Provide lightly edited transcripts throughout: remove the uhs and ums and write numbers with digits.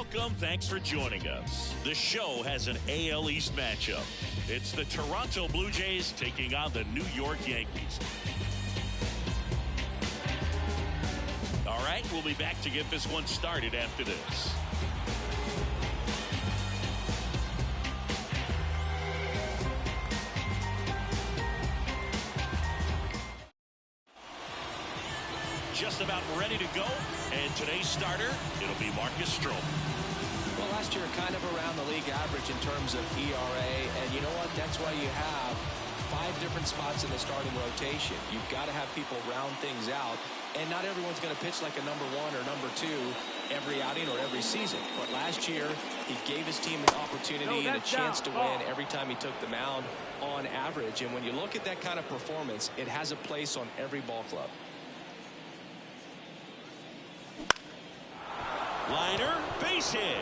Welcome. Thanks for joining us. The show has an AL East matchup. It's the Toronto Blue Jays taking on the New York Yankees. All right, we'll be back to get this one started after this. Just about ready to go, and today's starter, it'll be Marcus Stroman. Well, last year kind of around the league average in terms of ERA, and you know what? That's why you have 5 different spots in the starting rotation. You've got to have people round things out, and not everyone's going to pitch like a number 1 or number 2 every outing or every season. But last year, he gave his team an opportunity and a chance to win every time he took the mound on average. And when you look at that kind of performance, it has a place on every ball club. Liner, base hit.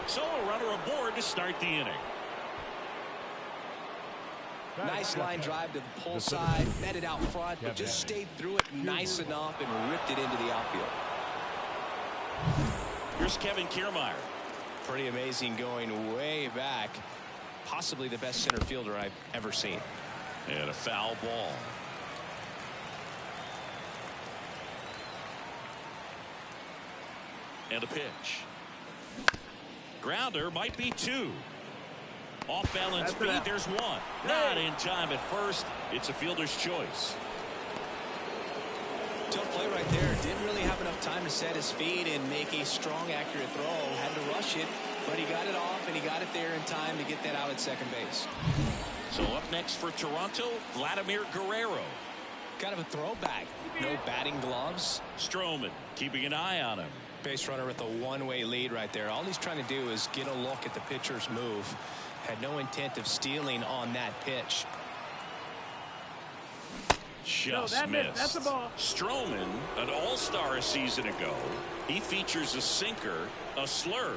So a runner aboard to start the inning. Nice line drive to the pull side, met it out front, but just stayed through it nice enough and ripped it into the outfield. Here's Kevin Kiermaier. Pretty amazing, going way back. Possibly the best center fielder I've ever seen. And a foul ball. And a pitch. Grounder might be 2. Off balance feed, there's 1. Not in time at first. It's a fielder's choice. Tough play right there. Didn't really have enough time to set his feet and make a strong, accurate throw. Had to rush it, but he got it off and he got it there in time to get that out at second base. So up next for Toronto, Vladimir Guerrero. Kind of a throwback. No batting gloves. Stroman keeping an eye on him. Base runner with a one-way lead right there. All he's trying to do is get a look at the pitcher's move. Had no intent of stealing on that pitch. Just missed. That's a ball. Stroman, an all-star a season ago. He features a sinker, a slurve,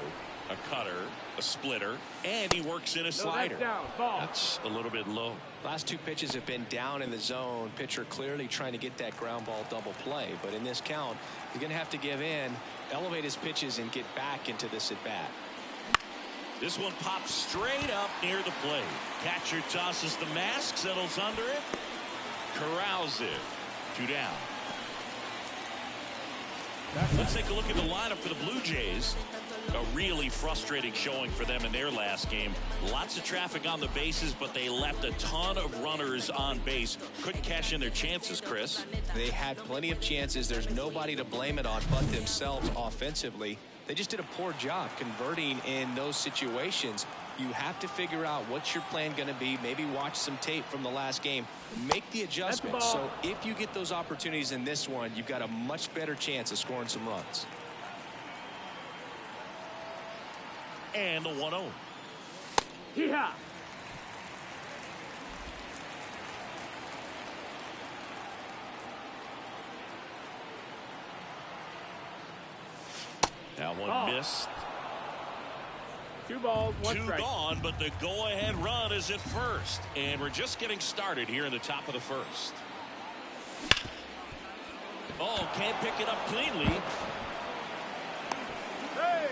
a cutter, a splitter, and he works in a slider. That's a little bit low. Last 2 pitches have been down in the zone. Pitcher clearly trying to get that ground ball double play. But in this count, he's going to have to give in, elevate his pitches, and get back into this at bat. This one pops straight up near the plate. Catcher tosses the mask, settles under it, corrals it. 2 down. Let's take a look at the lineup for the Blue Jays. A really frustrating showing for them in their last game. Lots of traffic on the bases, but they left a ton of runners on base. Couldn't cash in their chances, Chris. They had plenty of chances. There's nobody to blame it on but themselves offensively. They just did a poor job converting in those situations. You have to figure out what's your plan going to be. Maybe watch some tape from the last game. Make the adjustment. So if you get those opportunities in this one, you've got a much better chance of scoring some runs. And the 1-0. Yeah. That one missed. 2 balls, 1 2 strike. gone, but the go-ahead run is at first. And we're just getting started here in the top of the first. Oh, can't pick it up cleanly. Hey!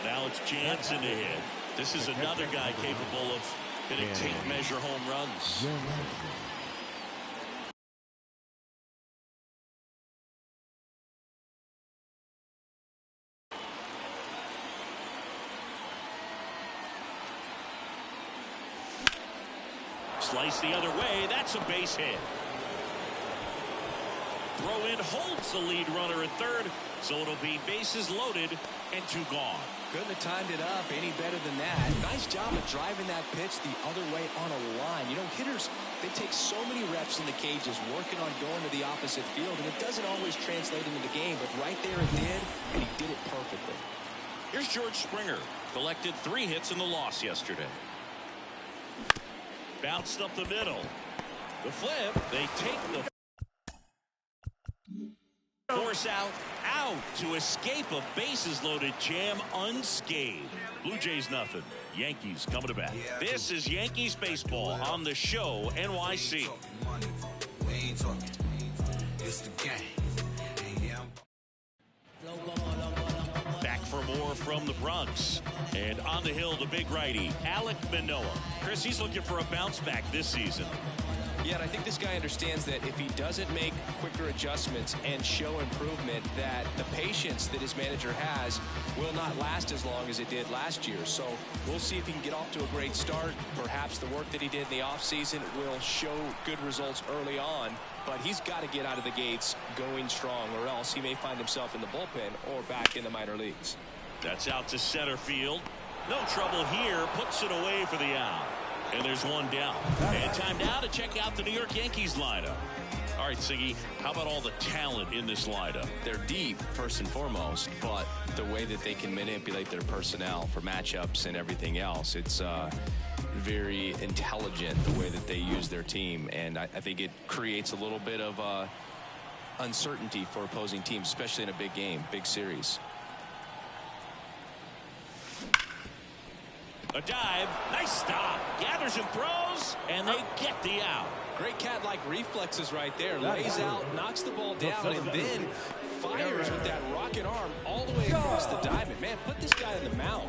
Now it's Jansen to hit. This is another guy capable of hitting tape measure home runs. Slice the other way. That's a base hit. Throw in holds the lead runner at third, so it'll be bases loaded and 2 gone. Couldn't have timed it up any better than that. Nice job of driving that pitch the other way on a line. You know, hitters, they take so many reps in the cages working on going to the opposite field, and it doesn't always translate into the game, but right there it did, and he did it perfectly. Here's George Springer. Collected 3 hits in the loss yesterday. Bounced up the middle. The flip, they take the force out. out to escape a bases-loaded jam unscathed. Blue Jays nothing. Yankees coming to bat. This is Yankees baseball on the show NYC. Back for more from the Bronx. And on the hill, the big righty, Alek Manoah. Chris, he's looking for a bounce back this season. Yeah, and I think this guy understands that if he doesn't make quicker adjustments and show improvement, that the patience that his manager has will not last as long as it did last year. So we'll see if he can get off to a great start. Perhaps the work that he did in the offseason will show good results early on, but he's got to get out of the gates going strong, or else he may find himself in the bullpen or back in the minor leagues. That's out to center field. No trouble here. Puts it away for the out. And there's one down. And time now to check out the New York Yankees lineup. All right, Siggy, how about all the talent in this lineup? They're deep, first and foremost, but the way that they can manipulate their personnel for matchups and everything else, it's very intelligent the way that they use their team. And I think it creates a little bit of uncertainty for opposing teams, especially in a big game, big series. A dive, nice stop, gathers and throws, and they get the out. Great cat-like reflexes right there. Lays out, knocks the ball down, and then fires with that rocket arm all the way across the diamond. Man, put this guy in the mound.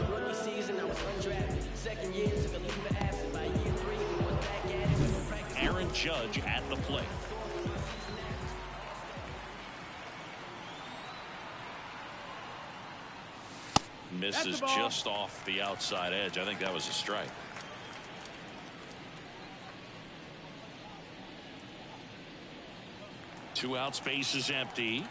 Rookie season, I was undrafted. Second year, took a leave of absence. By year 3, was back at it with practice. Aaron Judge at the plate. Misses just off the outside edge. I think that was a strike. Two out, space is empty.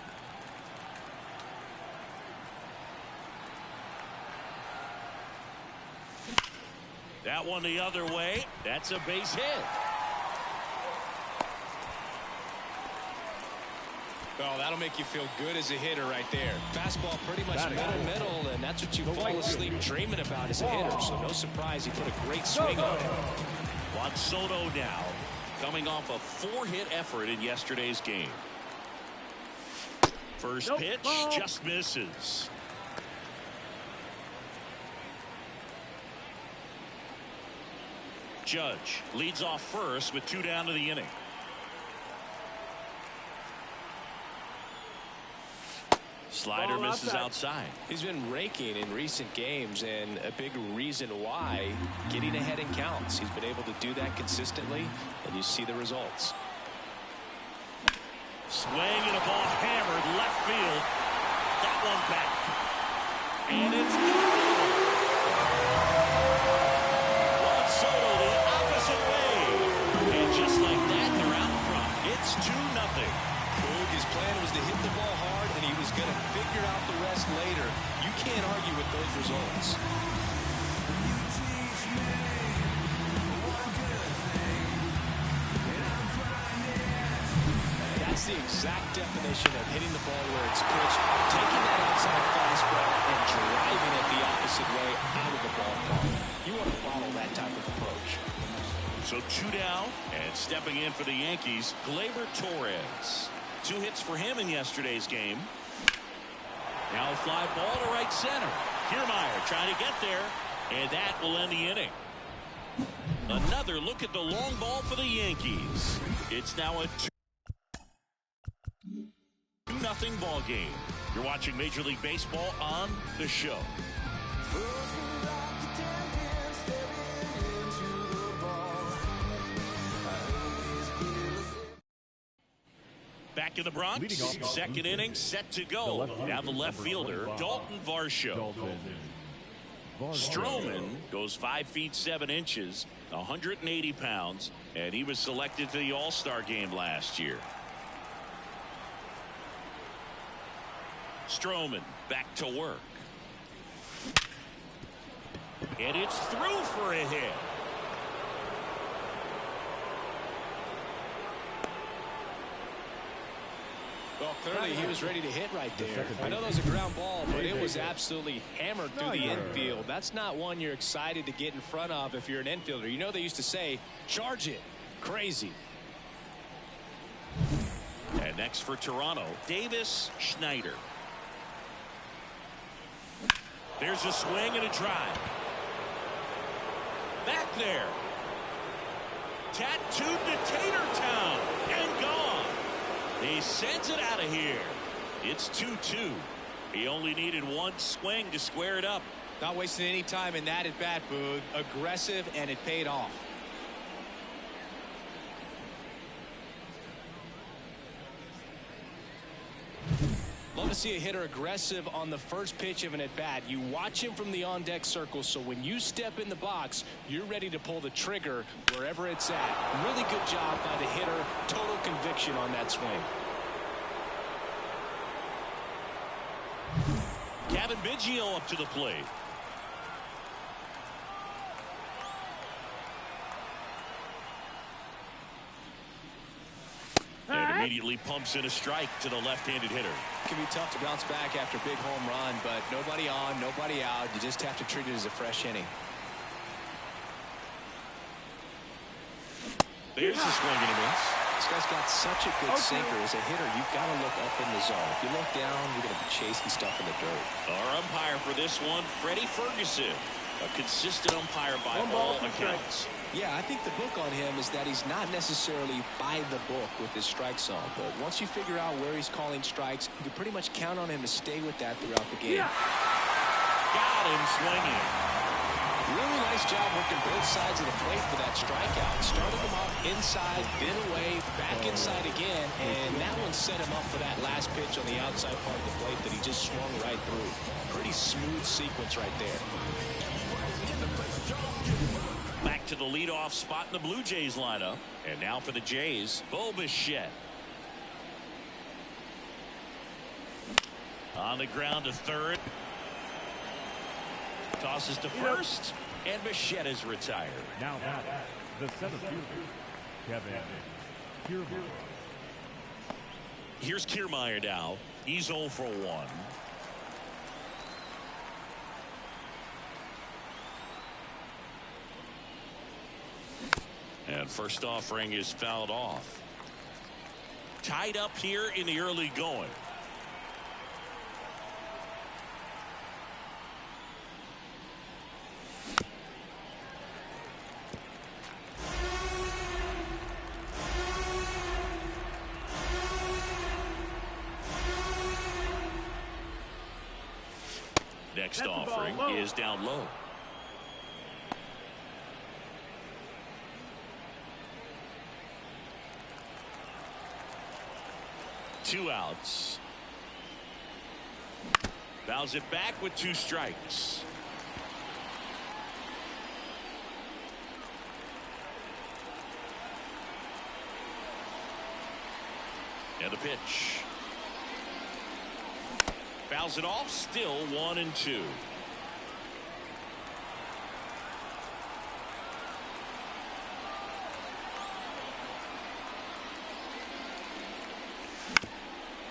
That one the other way. That's a base hit. Oh, that'll make you feel good as a hitter right there. Fastball pretty much middle, and that's what you fall asleep dreaming about as a hitter. So no surprise, he put a great swing on it. Juan Soto now coming off a 4-hit effort in yesterday's game. First pitch just misses. Judge leads off first with 2 down to the inning. Slider misses outside. He's been raking in recent games, and a big reason why, getting ahead in counts. He's been able to do that consistently, and you see the results. Swing and a ball hammered left field. That one back. And it's Juan Soto the opposite way. And just like that, they're out front. It's 2-0. His plan was to hit the ball hard, and he was going to figure out the rest later. You can't argue with those results. That's the exact definition of hitting the ball where it's pitched, taking that outside fastball and driving it the opposite way out of the ballpark. You want to follow that type of approach. So 2 down, and stepping in for the Yankees, Gleyber Torres. 2 hits for him in yesterday's game. Now a fly ball to right center. Kiermaier trying to get there, and that will end the inning. Another look at the long ball for the Yankees. It's now a 2-0 ball game. You're watching Major League Baseball on the show. Back in the Bronx, second inning set to go. Now the left fielder, Dalton Varsho. Stroman goes 5 feet 7 inches, 180 pounds, and he was selected to the All-Star game last year. Stroman back to work. And it's through for a hit. Well, clearly he was ready to hit right there. I know that was a ground ball, but it was absolutely hammered through the infield. That's not one you're excited to get in front of if you're an infielder. You know they used to say, charge it. Crazy. And And next for Toronto, Davis Schneider. There's a swing and a drive. Back there. Tattooed to Tatertown and gone. He sends it out of here. It's 2-2. He only needed one swing to square it up. Not wasting any time in that at bat, Boog. Aggressive, and it paid off. Love to see a hitter aggressive on the first pitch of an at-bat. You watch him from the on-deck circle, so when you step in the box, you're ready to pull the trigger wherever it's at. Really good job by the hitter. Total conviction on that swing. Kevin Biggio up to the plate. And immediately pumps in a strike to the left-handed hitter. It can be tough to bounce back after a big home run, but nobody on, nobody out. You just have to treat it as a fresh inning. There's a swing and a miss. This guy's got such a good sinker. As a hitter, you've got to look up in the zone. If you look down, you're going to be chasing stuff in the dirt. Our umpire for this one, Freddie Ferguson. A consistent umpire by all accounts. Yeah, I think the book on him is that he's not necessarily by the book with his strike zone. But once you figure out where he's calling strikes, you can pretty much count on him to stay with that throughout the game. Got him swinging. Really nice job working both sides of the plate for that strikeout. Started him off inside, then away, back inside again, and that one set him up for that last pitch on the outside part of the plate that he just swung right through. Pretty smooth sequence right there. Back to the leadoff spot in the Blue Jays lineup. And now for the Jays, Bo Bichette. On the ground to third. Tosses to first. And Bichette is retired. Now the center fielder, Kevin Kiermaier. Here's Kiermaier now. He's 0 for 1. And first offering is fouled off. Tied up here in the early going. Next offering is down low. Two outs. Fouls it back with 2 strikes. And the pitch. Fouls it off, still 1-2.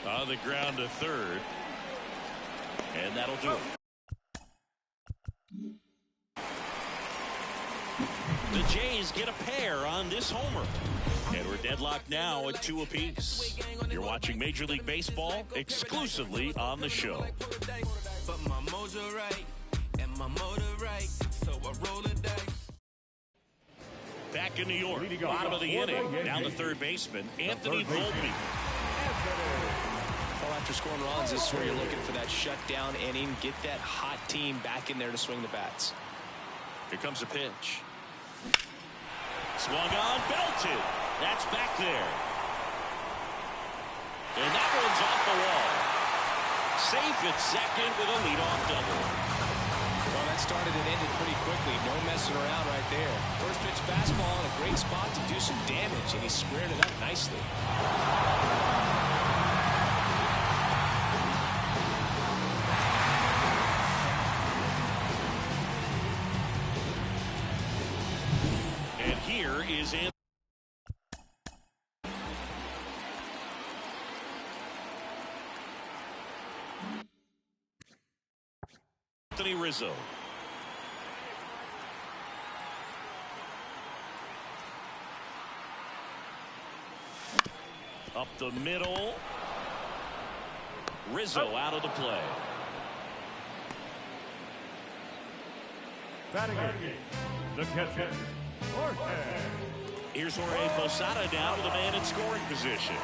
On the ground to third. And that'll do it. The Jays get a pair on this homer. And we're deadlocked now at 2 apiece. You're watching Major League Baseball exclusively on the show. But my mojo right and my motor right, so I roll the dice. Back in New York, bottom of the inning, down the third baseman, Anthony Volpe. Well, after scoring runs, this is where you're looking for that shutdown inning. Get that hot team back in there to swing the bats. Here comes a pitch. Swung on, belted. That's back there. And that one's off the wall. Safe at second with a leadoff double. Well, that started and ended pretty quickly. No messing around right there. First pitch fastball in a great spot to do some damage, and he squared it up nicely. And here is Anthony Rizzo. Up the middle. Rizzo out of the play. Batting it, the catcher, Jorge. Here's Jorge Posada now with a man in scoring position.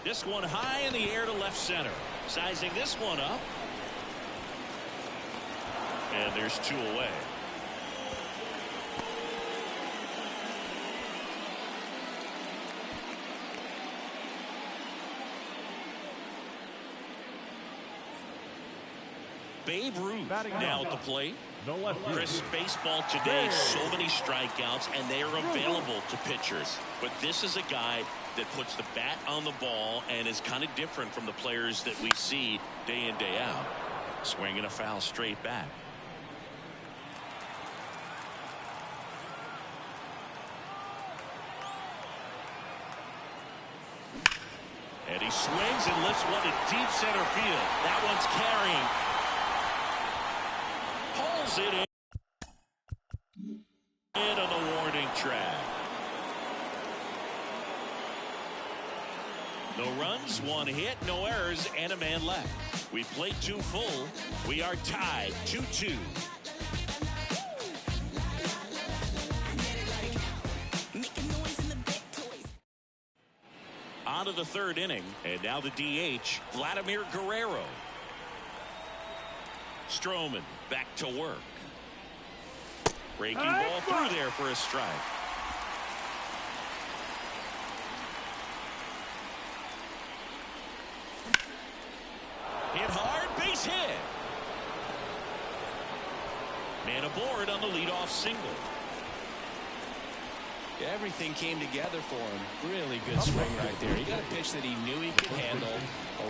This one high in the air to left center. Sizing this one up. And there's 2 away. Babe Ruth now at the plate. Chris, baseball today, so many strikeouts, and they are available to pitchers. But this is a guy that puts the bat on the ball and is kind of different from the players that we see day in, day out. Swinging a foul straight back. And he swings and lifts one to deep center field. That one's carrying. Pulls it in on the warning track. No runs, 1 hit, no errors, and a man left. We played 2 full. We are tied 2-2. On to the 3rd inning, and now the DH, Vladimir Guerrero. Stroman back to work. Breaking ball through there for a strike. Hit hard, base hit. Man aboard on the leadoff single. Everything came together for him. Really good swing right there. He got a pitch that he knew he could handle,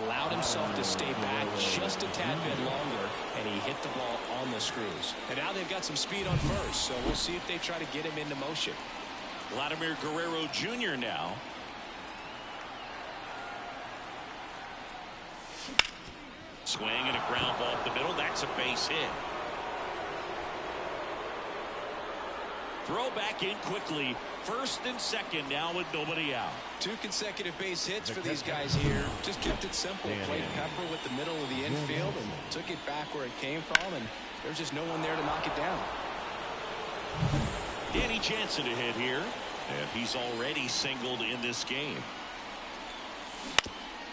allowed himself to stay back just a tad bit longer, and he hit the ball on the screws. And now they've got some speed on first, so we'll see if they try to get him into motion. Vladimir Guerrero Jr. now. Swing and a ground ball up the middle. That's a base hit. Throw back in quickly. 1st and 2nd now with nobody out. 2 consecutive base hits for these guys here. Just kept it simple. Played Pepper with the middle of the infield and took it back where it came from, and there's just no one there to knock it down. Danny Jansen to hit here, and he's already singled in this game.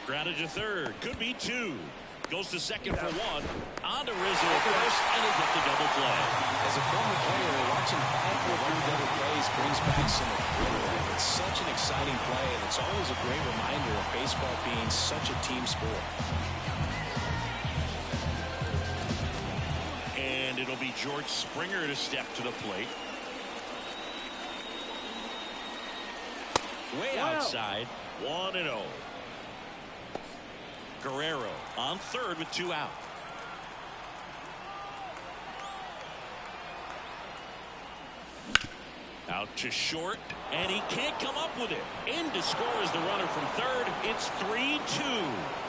Grounded to 3rd. Could be 2. Goes to 2nd for 1. On to Rizzo at 1st, and he got the double play. As a former player, watching all 4 double plays brings back some adrenaline. It's such an exciting play, and it's always a great reminder of baseball being such a team sport. And it'll be George Springer to step to the plate. Way outside, 1-0. Guerrero on 3rd with 2 out. Out to short, and he can't come up with it. In to score is the runner from 3rd. It's 3-2.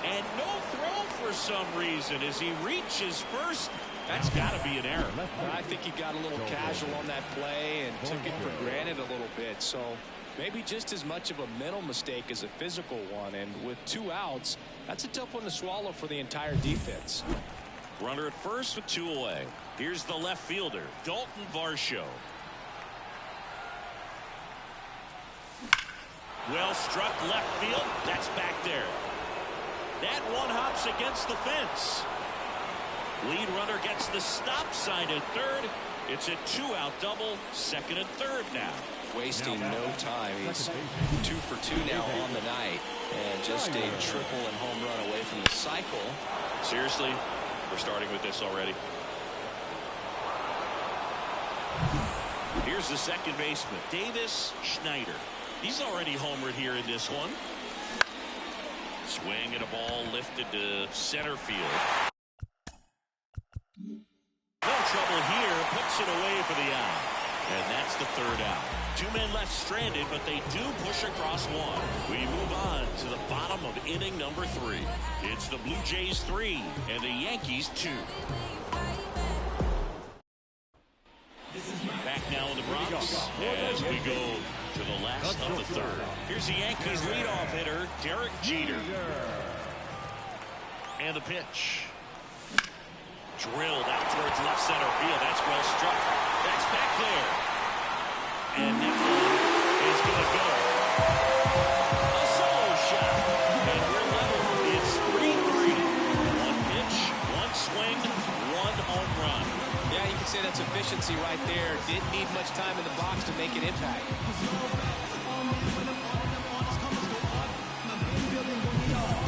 And no throw for some reason as he reaches first. That's got to be an error. I think he got a little casual on that play and took it for granted a little bit. So maybe just as much of a mental mistake as a physical one. And with 2 outs, that's a tough one to swallow for the entire defense. Runner at 1st with 2 away. Here's the left fielder, Dalton Varsho. Well struck left field. That's back there. That one hops against the fence. Lead runner gets the stop sign at 3rd. It's a 2-out double, 2nd and 3rd now. Wasting no time. He's 2 for 2 now on the night, and just a triple and home run away from the cycle. Seriously, we're starting with this already. Here's the 2nd baseman, Davis Schneider. He's already homered here in this one. Swing and a ball lifted to center field. No trouble here, puts it away for the out. And that's the 3rd out. 2 men left stranded, but they do push across 1. We move on to the bottom of inning number 3. It's the Blue Jays 3 and the Yankees 2. Back now in the Bronx as we go to the last of the third. Here's the Yankees leadoff hitter, Derek Jeter. And the pitch. Drilled out towards left center field. That's well struck. That's back there. And that one is going to go. A solo shot. And we're level. It's 3-3. One pitch, one swing, one home run. Yeah, you can say that's efficiency right there. Didn't need much time in the box to make an impact.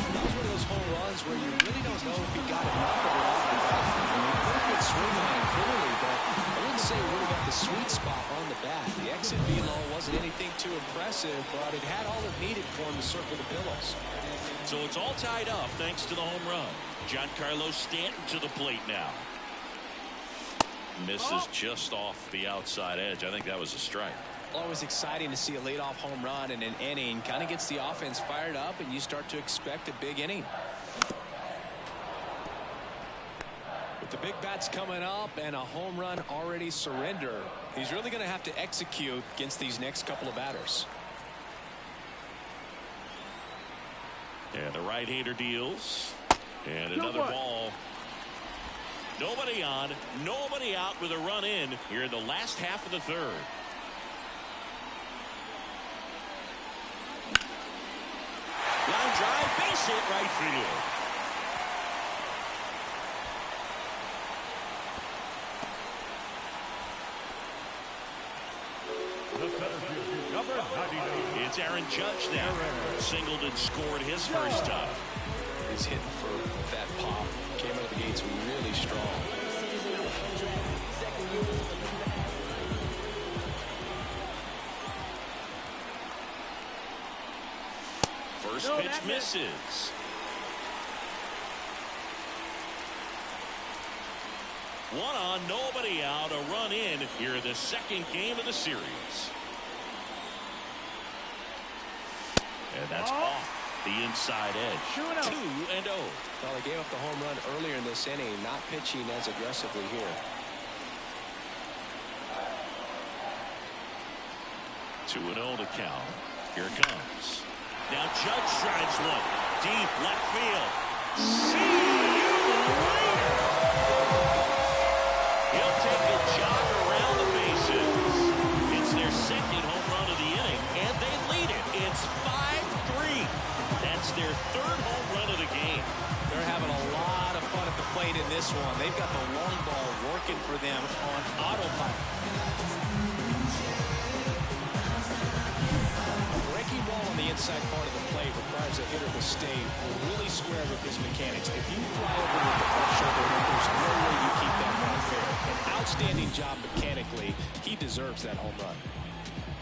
That was one of those home runs where you really don't know if he got enough of it off the bat. Pretty good swing on it, clearly, but I wouldn't say he really got the sweet spot on the bat. The exit velo wasn't anything too impressive, but it had all it needed for him to circle the pillows. So it's all tied up thanks to the home run. Giancarlo Stanton to the plate now. Misses just off the outside edge. I think that was a strike. Always exciting to see a leadoff home run in an inning. Kind of gets the offense fired up, and you start to expect a big inning. With the big bats coming up and a home run already surrendered, he's really going to have to execute against these next couple of batters. And the right-hander deals. And another ball. Nobody on, nobody out with a run in here in the last half of the third. Line drive, base hit, right field. Number 99. It's Aaron Judge now. Singled and scored his first time. He's hitting for that pop. Came out of the gates really strong. First pitch misses. One on, nobody out, a run in here in the second game of the series. And that's off the inside edge. 2-0. Well, they gave up the home run earlier in this inning, not pitching as aggressively here. 2-0 to count. Here it comes. Now Judge drives one. Deep left field. See you later. He'll take a jog around the bases. It's their second home run of the inning, and they lead it. It's 5-3. That's their third home run of the game. They're having a lot of fun at the plate in this one. They've got the long ball working for them on autopilot. Breaking ball on the inside part of the plate requires a hitter to stay really square with his mechanics. If you fly over with the front shoulder, there's no way you keep that ball fair. An outstanding job mechanically. He deserves that home run.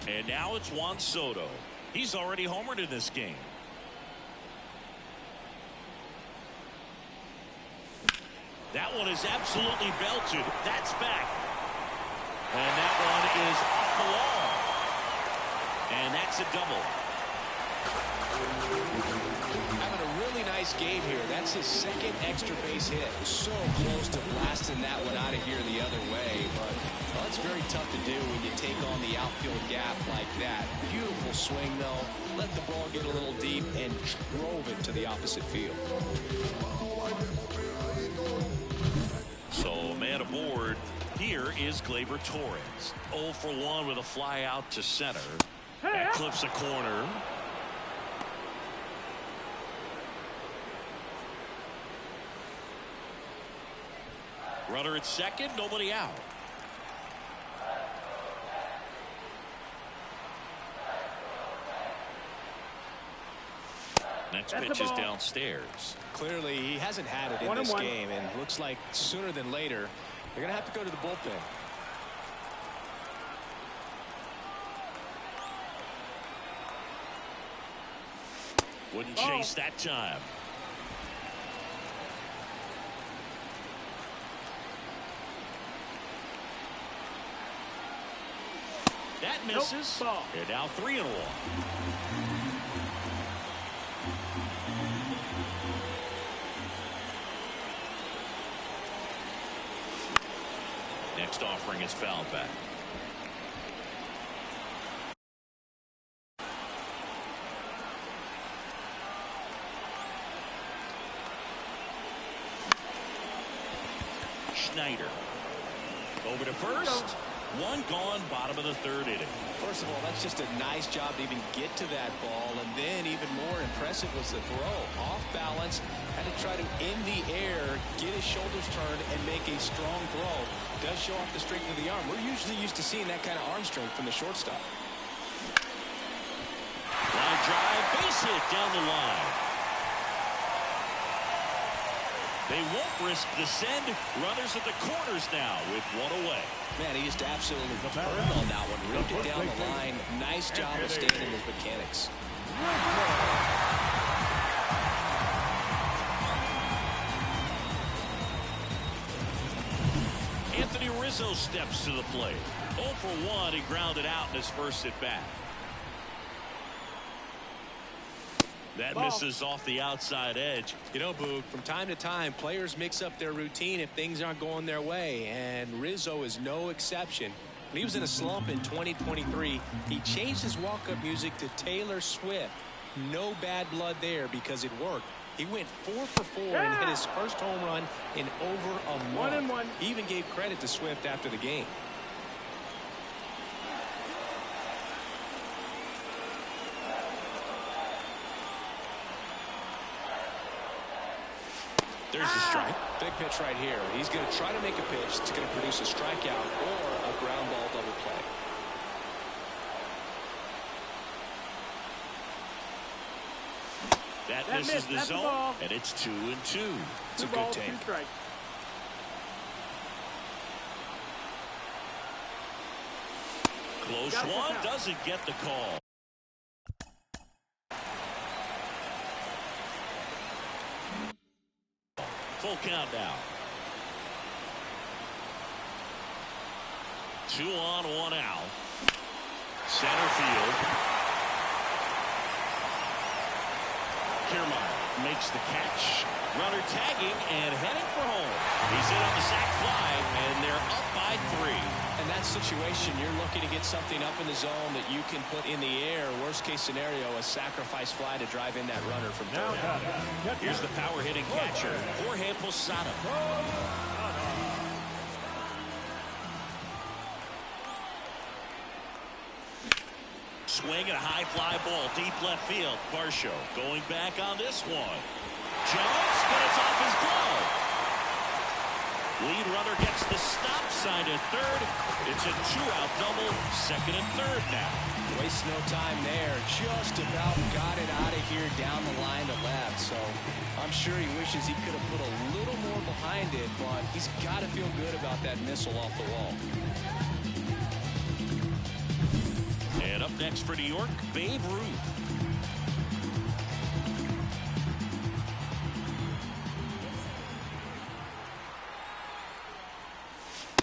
And now it's Juan Soto. He's already homered in this game. That one is absolutely belted. That's back. And that one is off the wall. And that's a double. Having a really nice game here. That's his second extra base hit. So close to blasting that one out of here the other way. But well, it's very tough to do when you take on the outfield gap like that. Beautiful swing, though. Let the ball get a little deep and drove it to the opposite field. So man aboard. Here is Gleyber Torres. 0 for 1 with a fly out to center. That clips a corner. Runner at second, nobody out. Next pitch is downstairs. Clearly, he hasn't had it in this game, and looks like sooner than later, they're going to have to go to the bullpen. Wouldn't chase that time. That misses. And now 3-1. Next offering is fouled back. Schneider. Over to first. One gone, bottom of the third inning. First of all, that's just a nice job to even get to that ball. And then even more impressive was the throw. Off balance, had to try to in the air, get his shoulders turned, and make a strong throw. Does show off the strength of the arm. We're usually used to seeing that kind of arm strength from the shortstop. Line drive, base hit down the line. They won't risk the send. Runners at the corners now with one away. Man, he just absolutely turned on that one. Ripped it down the line. Nice job of staying in his mechanics. Anthony Rizzo steps to the plate. 0 for 1. He grounded out in his first at bat. That misses off the outside edge. You know, Boog, from time to time, players mix up their routine if things aren't going their way, and Rizzo is no exception. When he was in a slump in 2023, he changed his walk-up music to Taylor Swift. No bad blood there because it worked. He went 4 for 4 and hit his first home run in over a month. 1-1. He even gave credit to Swift after the game. There's the strike. Big pitch right here. He's going to try to make a pitch that's going to produce a strikeout or a ground ball double play. That misses the zone, and it's 2-2. It's a good take. Close one, doesn't get the call. Full count now. 2 on, 1 out. Center field. Kiermaier makes the catch. Runner tagging and heading for home. He's in on the sac fly, and they're up by 3. In that situation, you're looking to get something up in the zone that you can put in the air. Worst case scenario, a sacrifice fly to drive in that runner from third. Here's the power hitting catcher, Jorge Posada. Swing and a high fly ball, deep left field. Varsho going back on this one. Jones, but it's off his glove. Lead runner gets the stop sign at third. It's a 2-out double, second and third now. Waste no time there. Just about got it out of here down the line to left. So I'm sure he wishes he could have put a little more behind it, but he's got to feel good about that missile off the wall. And up next for New York, Babe Ruth.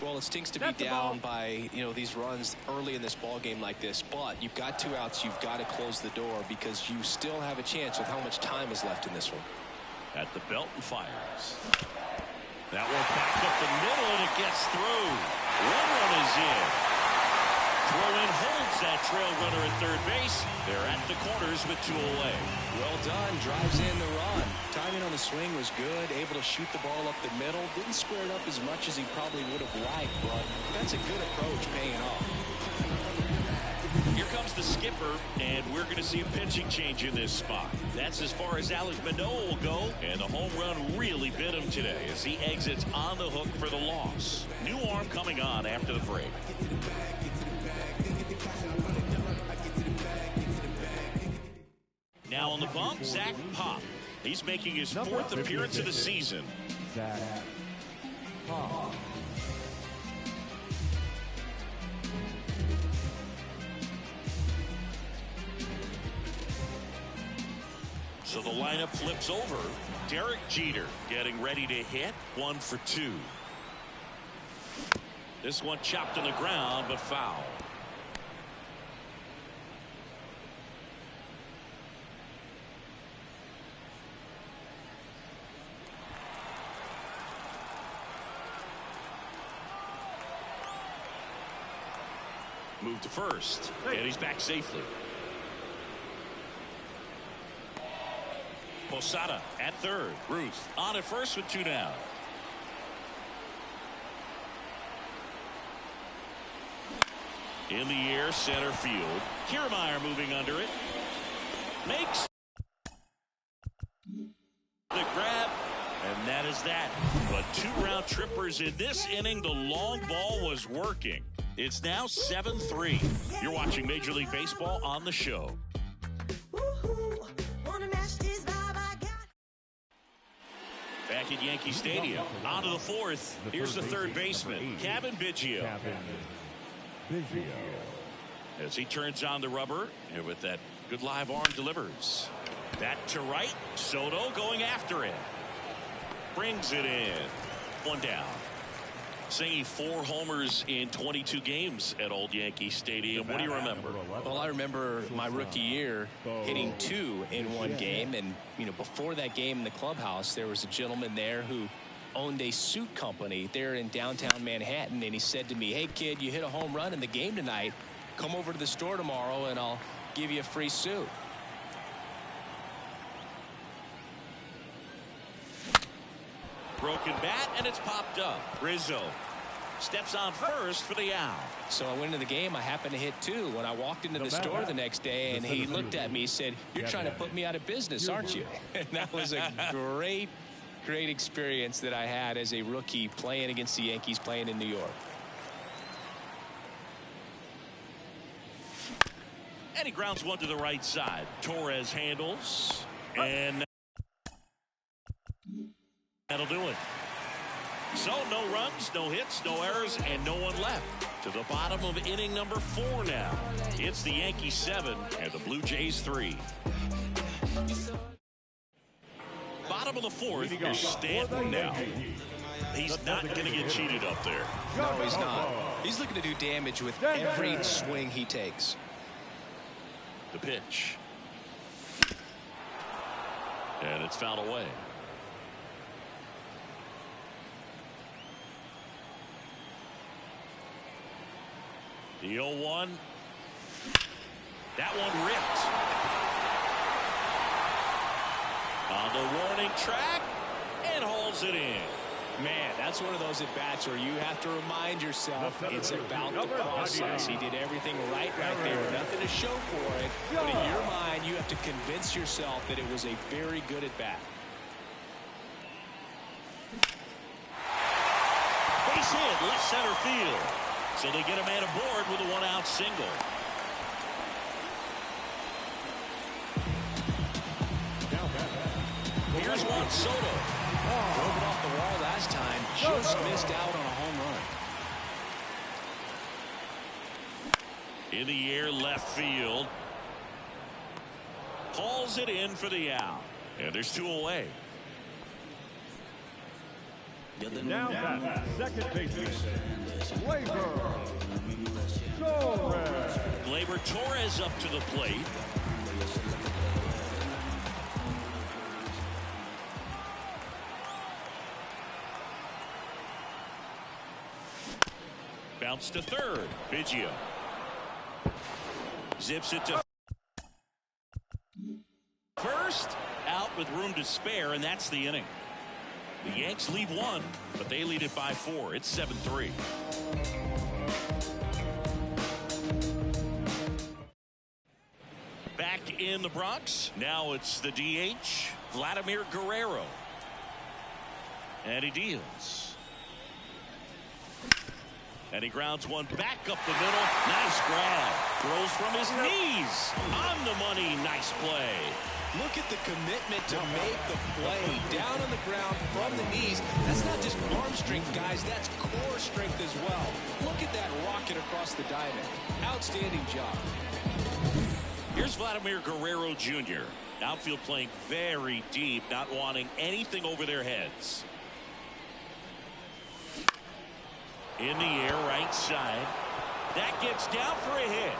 Well, it stinks to be down by, these runs early in this ball game like this, but you've got 2 outs. You've got to close the door because you still have a chance with how much time is left in this one. At the belt and fires. That one back up the middle, and it gets through. 1 run is in. Throw-in holds that trail runner at third base. They're at the corners with 2 away. Well done. Drives in the run. Timing on the swing was good. Able to shoot the ball up the middle. Didn't square it up as much as he probably would have liked, but that's a good approach paying off. Here comes the skipper, and we're going to see a pitching change in this spot. That's as far as Alek Manoah will go, and the home run really bit him today as he exits on the hook for the loss. New arm coming on after the break. Now on the bump, Zach Pop. He's making his 4th appearance of the season. Zach Pop. So the lineup flips over. Derek Jeter getting ready to hit. 1 for 2. This one chopped on the ground, but foul. Move to first, and he's back safely. Posada at third. Ruth on at first with 2 down. In the air, center field. Kiermaier moving under it. Makes the grab, and that is that. But 2 round trippers in this inning. The long ball was working. It's now 7-3. You're watching Major League Baseball on the show. Back at Yankee Stadium. On to the 4th. Here's the third baseman, Cavan Biggio. As he turns on the rubber, and with that good live arm delivers. That to right. Soto going after it. Brings it in. 1 down. Singing 4 homers in 22 games at Old Yankee Stadium. What do you remember? Well, I remember my rookie year hitting 2 in 1 game. And, you know, before that game in the clubhouse, there was a gentleman there who owned a suit company there in downtown Manhattan. And he said to me, hey, kid, you hit a home run in the game tonight. Come over to the store tomorrow and I'll give you a free suit. Broken bat, and it's popped up. Rizzo steps on first for the out. So I went into the game. I happened to hit 2 when I walked into the store the next day, and he looked at me and said, you're trying to put me out of business, aren't you? And that was a great experience that I had as a rookie playing against the Yankees, playing in New York. And he grounds one to the right side. Torres handles, and that'll do it. So no runs, no hits, no errors, and no one left. To the bottom of inning number 4 now. It's the Yankees 7 and the Blue Jays 3. Bottom of the 4th is Stanton now. He's not going to get cheated up there. No, he's not. He's looking to do damage with every swing he takes. The pitch. And it's fouled away. The 0-1. That one ripped. On the warning track and holds it in. Man, that's one of those at-bats where you have to remind yourself it's about the process. He did everything right there. Nothing to show for it. But in your mind, you have to convince yourself that it was a very good at-bat. Base hit, left center field. So they get a man aboard with a 1-out single. Here's Juan Soto. Drove it off the wall last time. Just missed out on a home run. In the air, left field. Hauls it in for the out. And there's 2 away. Now that's second baseman, Gleyber Torres up to the plate. Bounce to third. Biggio zips it to first. Out with room to spare, and that's the inning. The Yanks lead 1, but they lead it by 4. It's 7-3. Back in the Bronx. Now it's the DH, Vladimir Guerrero. And he deals. And he grounds one back up the middle. Nice grab. Throws from his knees. On the money. Nice play. Look at the commitment to make the play down on the ground from the knees. That's not just arm strength, guys. That's core strength as well. Look at that rocket across the diamond. Outstanding job. Here's Vladimir Guerrero Jr. Outfield playing very deep, not wanting anything over their heads. In the air, right side. That gets down for a hit.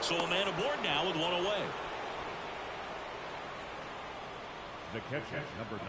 So a man aboard now with 1 away. The catcher, number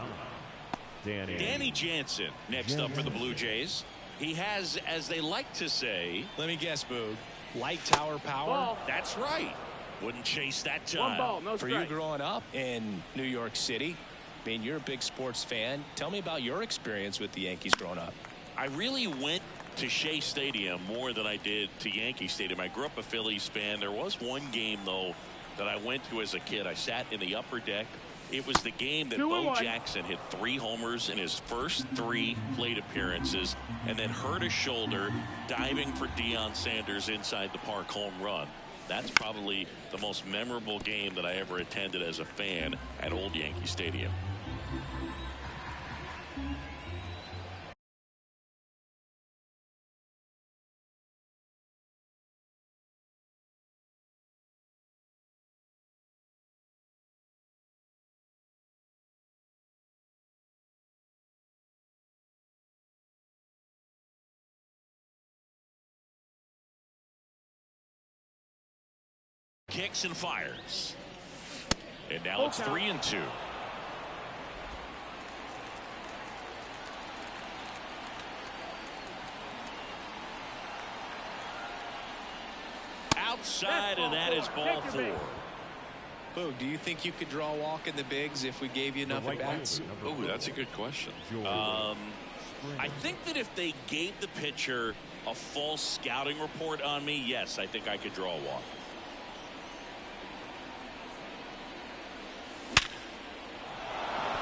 9, Danny Jansen next up for the Blue Jays. He has, as they like to say, let me guess, Boog, light tower power. Ball. That's right. Wouldn't chase that time. 1 ball, no strike. For you growing up in New York City, I mean, you're a big sports fan. Tell me about your experience with the Yankees growing up. I really went to Shea Stadium more than I did to Yankee Stadium. I grew up a Phillies fan. There was one game, though, that I went to as a kid. I sat in the upper deck. It was the game that Bo Jackson hit 3 homers in his first 3 plate appearances and then hurt his shoulder diving for Deion Sanders inside the park home run. That's probably the most memorable game that I ever attended as a fan at Old Yankee Stadium. Kicks and fires. And now it's 3-2. Outside, and that is ball 4. Boo, do you think you could draw a walk in the bigs if we gave you enough at-bats? Oh, that's a good question. I think that if they gave the pitcher a false scouting report on me, yes, I think I could draw a walk.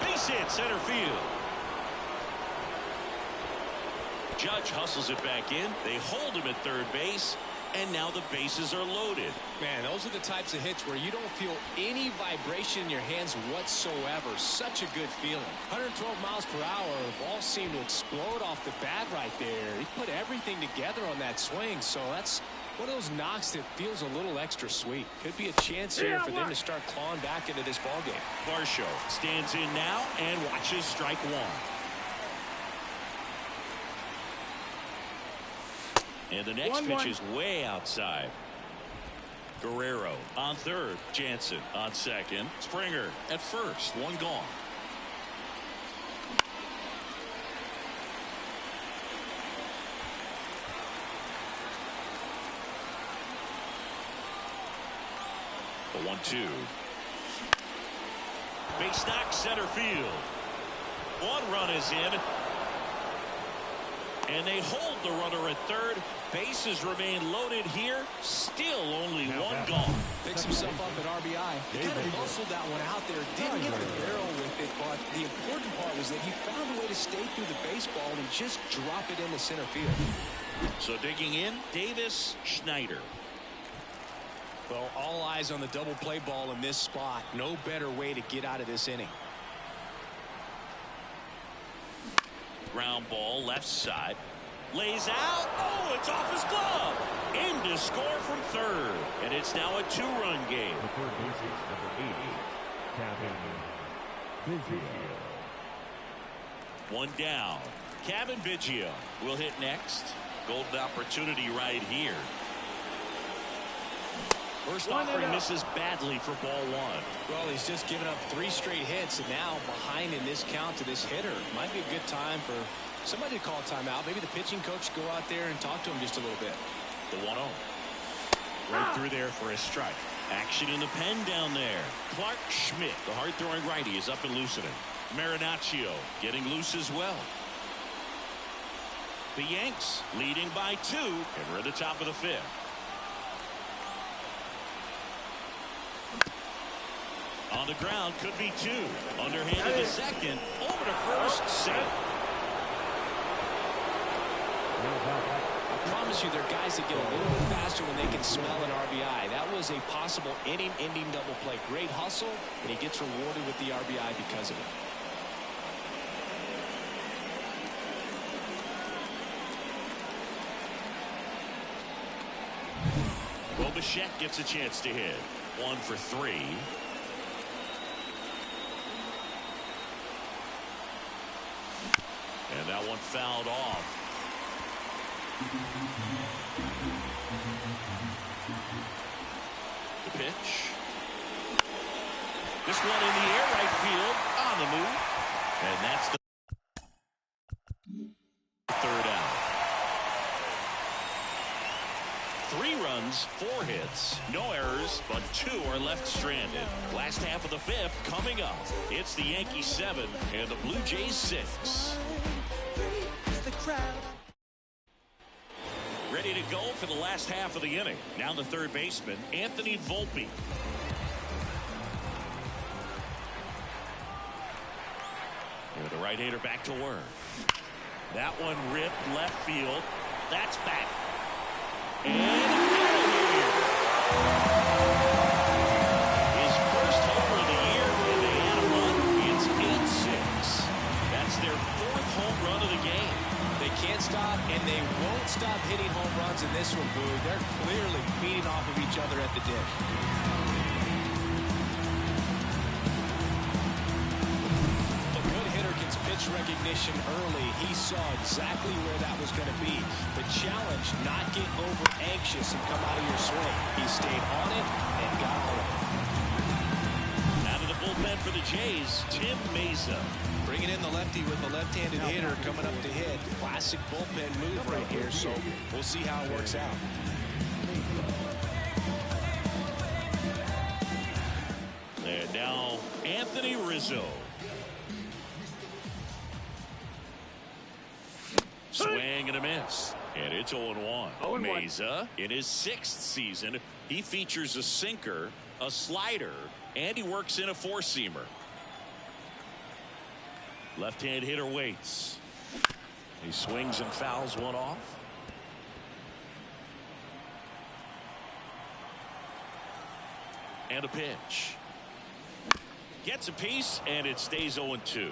Base hit, center field. Judge hustles it back in. They hold him at third base, and now the bases are loaded. Man, those are the types of hits where you don't feel any vibration in your hands whatsoever. Such a good feeling. 112 miles per hour. Ball seemed to explode off the bat right there. He put everything together on that swing, so that's one of those knocks that feels a little extra sweet. Could be a chance here for them to start clawing back into this ball game. Varsho stands in now and watches strike 1. And the next pitch is way outside. Guerrero on third. Jansen on second. Springer at first. 1 gone. The 1-2. Base knock, center field. 1 run is in. And they hold the runner at third. Bases remain loaded here. Still only 1 gone. Picks himself up at RBI. He kind of muscled that one out there. Didn't get the barrel with it, but the important part was that he found a way to stay through the baseball and just drop it into center field. So digging in, Davis, Schneider. Well, all eyes on the double play ball in this spot. No better way to get out of this inning. Ground ball left side. Lays out. Oh, it's off his glove. In to score from third. And it's now a 2-run game. The third baseman, number 80, Kevin Biggio. 1 down. Kevin Biggio will hit next. Golden opportunity right here. First offering misses badly for ball 1. Well, he's just given up 3 straight hits, and now behind in this count to this hitter. Might be a good time for somebody to call a timeout. Maybe the pitching coach go out there and talk to him just a little bit. The 1-0. Right through there for a strike. Action in the pen down there. Clark Schmidt, the hard-throwing righty, is up and loosening. Marinaccio getting loose as well. The Yanks leading by 2, and we're at the top of the 5th. On the ground, could be 2. Underhanded to second. Over to first. Safe. I promise you, there are guys that get a little bit faster when they can smell an RBI. That was a possible inning-ending double play. Great hustle, and he gets rewarded with the RBI because of it. Well, Bichette gets a chance to hit. 1 for 3. And that one fouled off. The pitch. This one in the air, right field, on the move. And that's the 3rd out. 3 runs, 4 hits, no errors, but 2 are left stranded. Last half of the 5th coming up. It's the Yankees 7 and the Blue Jays 6. Ready to go for the last half of the inning. Now the third baseman, Anthony Volpe. The right-hander back to work. That one ripped left field. That's back. And out of here. His first homer of the year, and they add a run. It's 8-6. That's their fourth home run of the game. They can't stop, and they won't stop hitting home runs in this one, Boog. They're clearly feeding off of each other at the dish. Recognition early. He saw exactly where that was going to be. The challenge, not get over anxious and come out of your swing. He stayed on it and got on it. Out of the bullpen for the Jays, Tim Mesa. Bringing in the lefty with the left-handed hitter coming up to hit. Classic bullpen move right here, so we'll see how it works out. And now Anthony Rizzo. Swing and a miss. And it's 0-1. Mesa, in his 6th season, he features a sinker, a slider, and he works in a four-seamer. Left-hand hitter waits. He swings and fouls one off. And a pitch. Gets a piece, and it stays 0-2.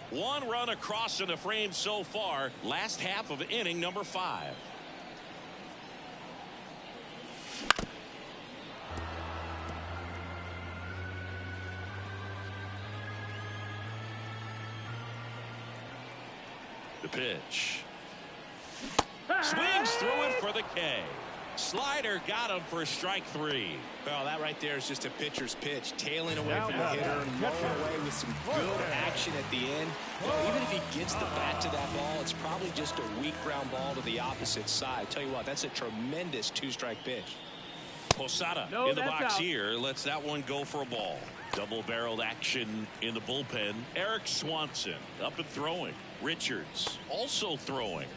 One run across in the frame so far. Last half of inning number 5. The pitch. Swings through it for the K. Slider got him for strike 3. Well, that right there is just a pitcher's pitch. Tailing away from the hitter, mowing away with some good action at the end. Even if he gets the bat to that ball, it's probably just a weak ground ball to the opposite side. Tell you what, that's a tremendous two-strike pitch. Posada in the box here lets that one go for a ball. Double-barreled action in the bullpen. Eric Swanson up and throwing. Richards also throwing.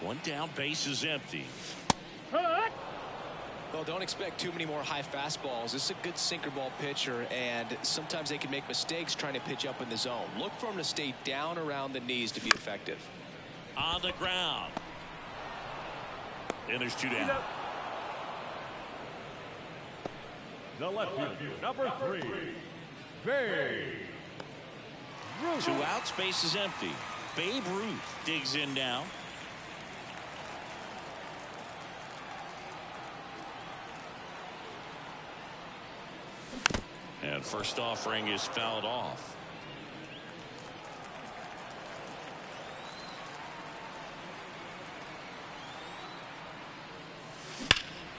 One down, base is empty. Well, don't expect too many more high fastballs. This is a good sinker ball pitcher, and sometimes they can make mistakes trying to pitch up in the zone. Look for him to stay down around the knees to be effective. On the ground. And there's 2 down. The left fielder, number 3, Babe Ruth. 2 outs, base is empty. Babe Ruth digs in now. And first offering is fouled off.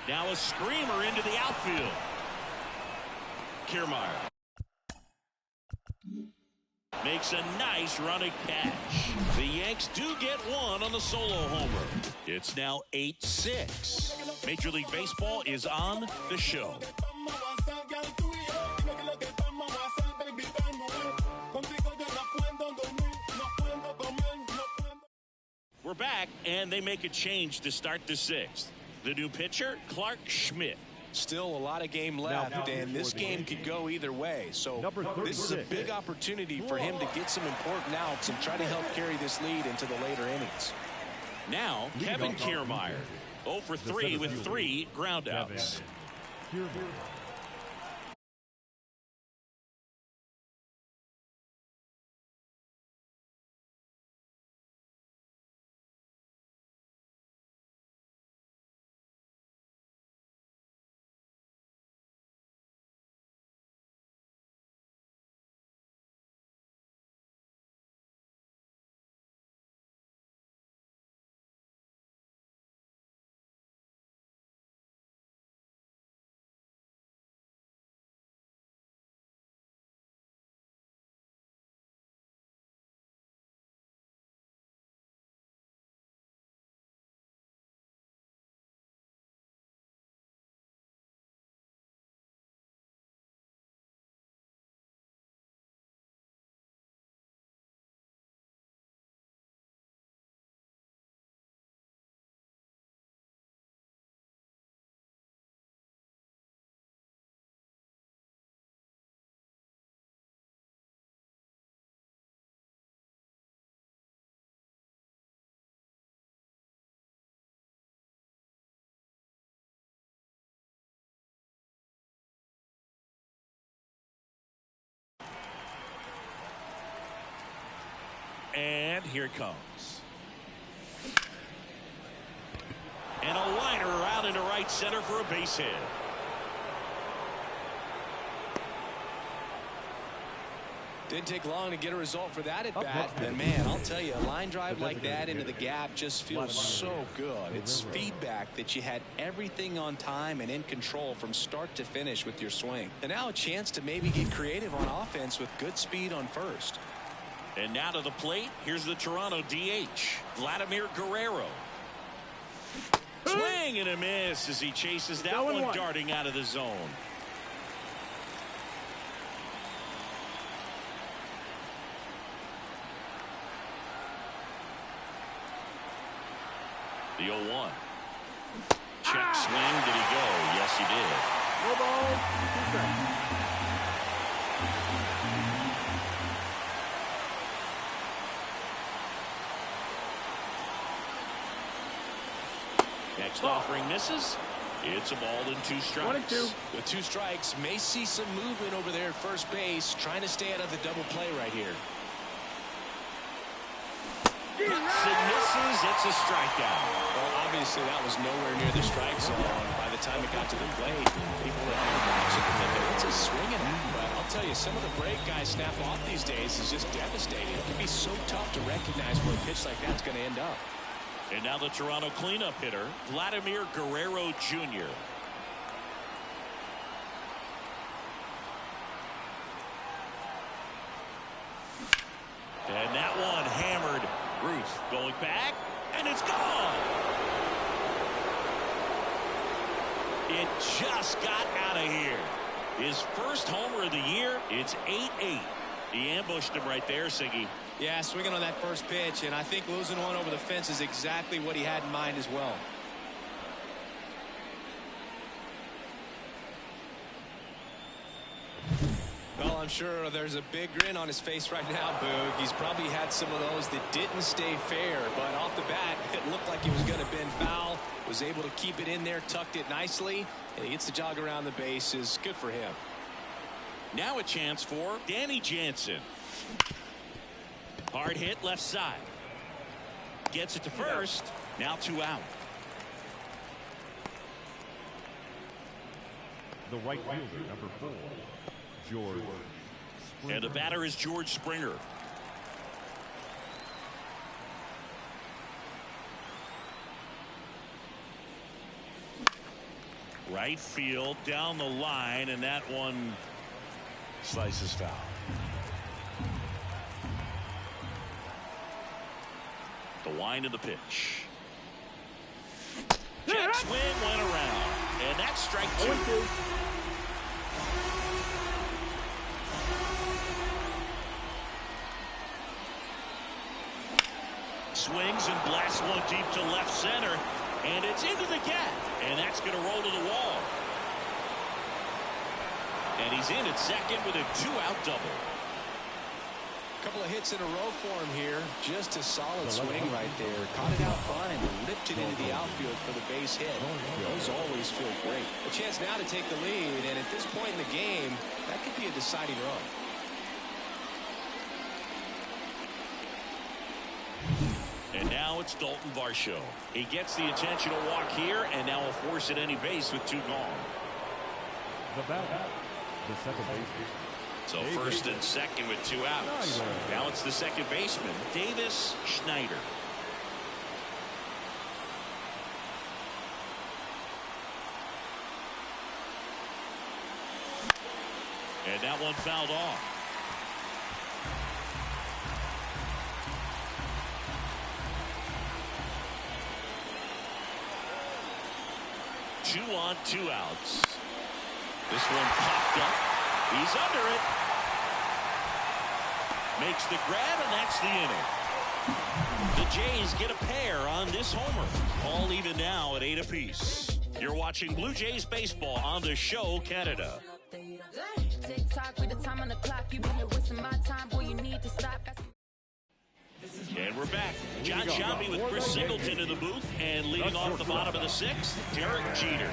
Now a screamer into the outfield. Kiermaier makes a nice running catch. The Yanks do get one on the solo homer. It's now 8-6. Major League Baseball is on the show. We're back, and they make a change to start the 6th. The new pitcher, Clark Schmidt. Still a lot of game left, and this game could go either way. So this is a big opportunity for him to get some important outs and try to help carry this lead into the later innings. Now, Kevin Kiermaier, 0 for 3 with 3 groundouts. And here it comes. And a liner out into right center for a base hit. Didn't take long to get a result for that at bat. And man, I'll tell you, a line drive like that into the gap just feels so good. It's feedback that you had everything on time and in control from start to finish with your swing. And now a chance to maybe get creative on offense with good speed on first. And now to the plate, here's the Toronto DH, Vladimir Guerrero. Swing and a miss as he chases that one darting out of the zone. The 0-1. Check swing. Did he go? Yes, he did. No ball. 2 strikes. Next offering misses. It's a ball and 2 strikes. 22. With 2 strikes, may see some movement over there at first base, trying to stay out of the double play right here. Hits and misses. It's a strikeout. Well, obviously that was nowhere near the strike zone. By the time it got to the plate, people were watching and thinking, what's he swinging at? But I'll tell you, some of the break guys snap off these days is just devastating. It can be so tough to recognize where a pitch like that's going to end up. And now the Toronto cleanup hitter, Vladimir Guerrero Jr. And that one hammered. Ruth going back, and it's gone. It just got out of here. His first homer of the year. It's 8-8. He ambushed him right there, Siggy. Yeah, swinging on that first pitch, and I think losing one over the fence is exactly what he had in mind as well. Well, I'm sure there's a big grin on his face right now, Boog. He's probably had some of those that didn't stay fair, but off the bat, it looked like it was going to bend foul. Was able to keep it in there, tucked it nicely, and he gets the jog around the bases. Good for him. Now a chance for Danny Jansen. Hard hit left side. Gets it to first. Now 2 out. The right fielder, number 4, George Springer. And the batter is George Springer. Right field down the line, and that one slices foul. The wind of the pitch. Jet swing went around, and that's strike 2. Swings and blasts one deep to left center, and it's into the gap, and that's going to roll to the wall. And he's in at second with a 2-out double. Couple of hits in a row for him here. Just a solid swing right there. Caught it out fine and ripped it into the outfield for the base hit. Those always feel great. A chance now to take the lead, and at this point in the game, that could be a deciding run. And now it's Dalton Varsho. He gets the intentional walk here, and now will force at any base with 2 gone. The batter, the second baseman. So first and second with 2 outs. Now it's the second baseman, Davis Schneider. And that one fouled off. Two on, 2 outs. This one popped up. He's under it. Makes the grab, and that's the inning. The Jays get a pair on this homer. All even now at 8 apiece. You're watching Blue Jays baseball on the Show Canada. Tick-tock with the time on the clock. You've been here wasting my time. Boy, you need to stop. And we're back. John Shelby with Chris Singleton in the booth. And leading off the bottom of the 6th, Derek Jeter.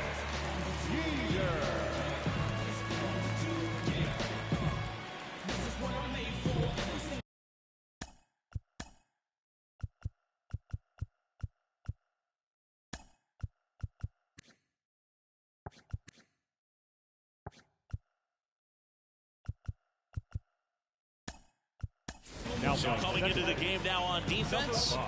So coming into the game now on defense,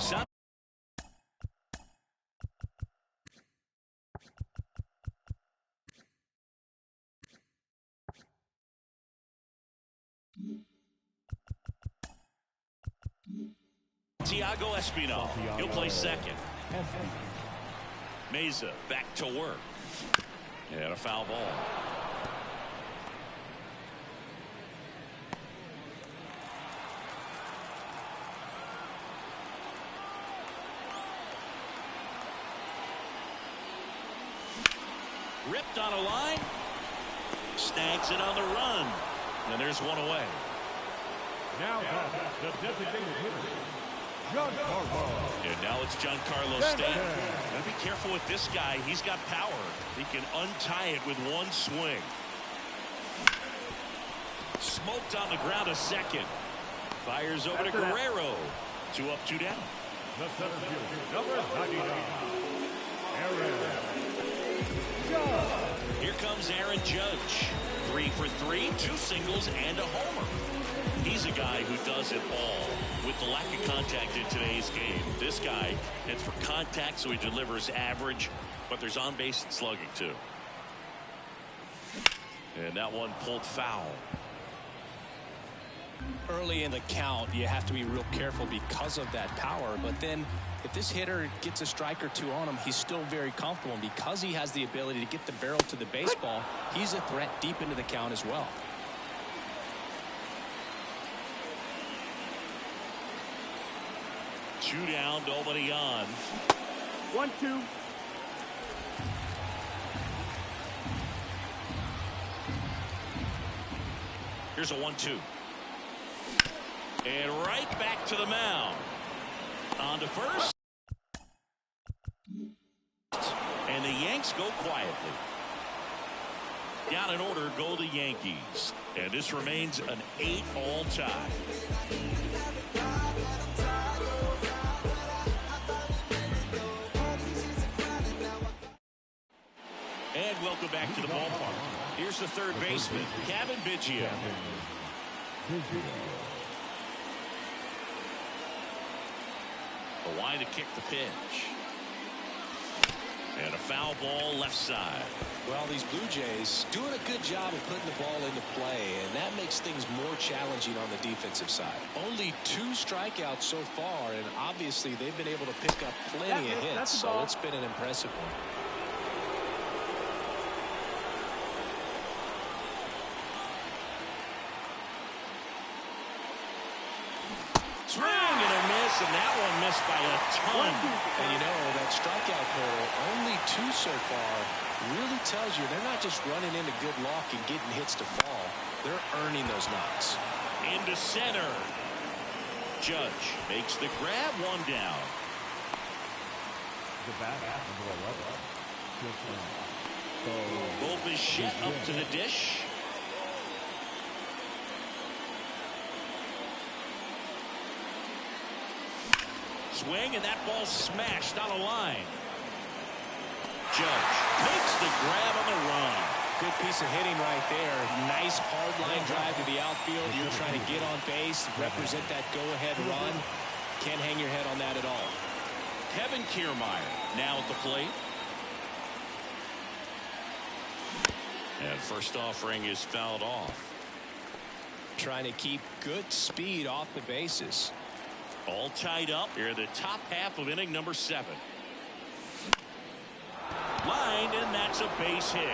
Thiago Espinal. He'll play second. Meza back to work. And a foul ball. Ripped on a line. Snags it on the run. And there's one away. Now the designated hitter, Giancarlo. And now it's Giancarlo Stanton. Gotta be careful with this guy. He's got power. He can untie it with one swing. Smoked on the ground a second. Fires over to Guerrero. 2 up, 2 down. The center fielder, number 99, Aaron Judge. Here comes Aaron Judge. 3 for 3, 2 singles and a homer. He's a guy who does it all. With the lack of contact in today's game, this guy hits for contact, so he delivers average, but there's on base and slugging too. And that one pulled foul. Early in the count, you have to be real careful because of that power, but then if this hitter gets a strike or two on him, he's still very comfortable, and because he has the ability to get the barrel to the baseball, he's a threat deep into the count as well. Two down, nobody on. 1-2. Here's a 1-2. And right back to the mound. On to first. And the Yanks go quietly. Down in order go the Yankees. And this remains an 8-all tie. And welcome back to the ballpark. Here's the third baseman, Kevin Biggio. The line to kick the pitch. And a foul ball left side. Well, these Blue Jays doing a good job of putting the ball into play, and that makes things more challenging on the defensive side. Only 2 strikeouts so far, and obviously they've been able to pick up plenty of hits, so it's been an impressive one. Swing and a miss, and that one missed by a ton. And you know, that strikeout total, only 2 so far, really tells you they're not just running into good luck and getting hits to fall. They're earning those knocks. Into center. Judge makes the grab, 1 down. The bat, number 11, Both is shit up to the dish. Swing, and that ball smashed on a line. Judge makes the grab on the run. Good piece of hitting right there. Nice hard line drive to the outfield. You're trying to get on base, represent that go-ahead run. Can't hang your head on that at all. Kevin Kiermaier now at the plate. And first offering is fouled off. Trying to keep good speed off the bases. All tied up here, the top half of inning number 7. Lined, and that's a base hit.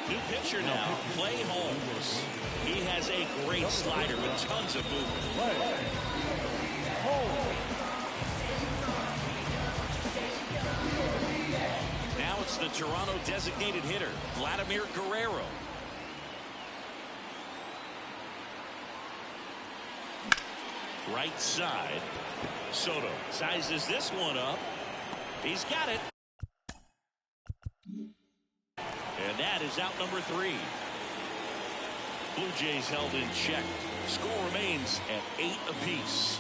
New pitcher now, Clay Holmes. He has a great slider with tons of movement. Now it's the Toronto designated hitter, Vladimir Guerrero. Right side. Soto sizes this one up. He's got it. And that is out number 3. Blue Jays held in check. Score remains at 8 apiece.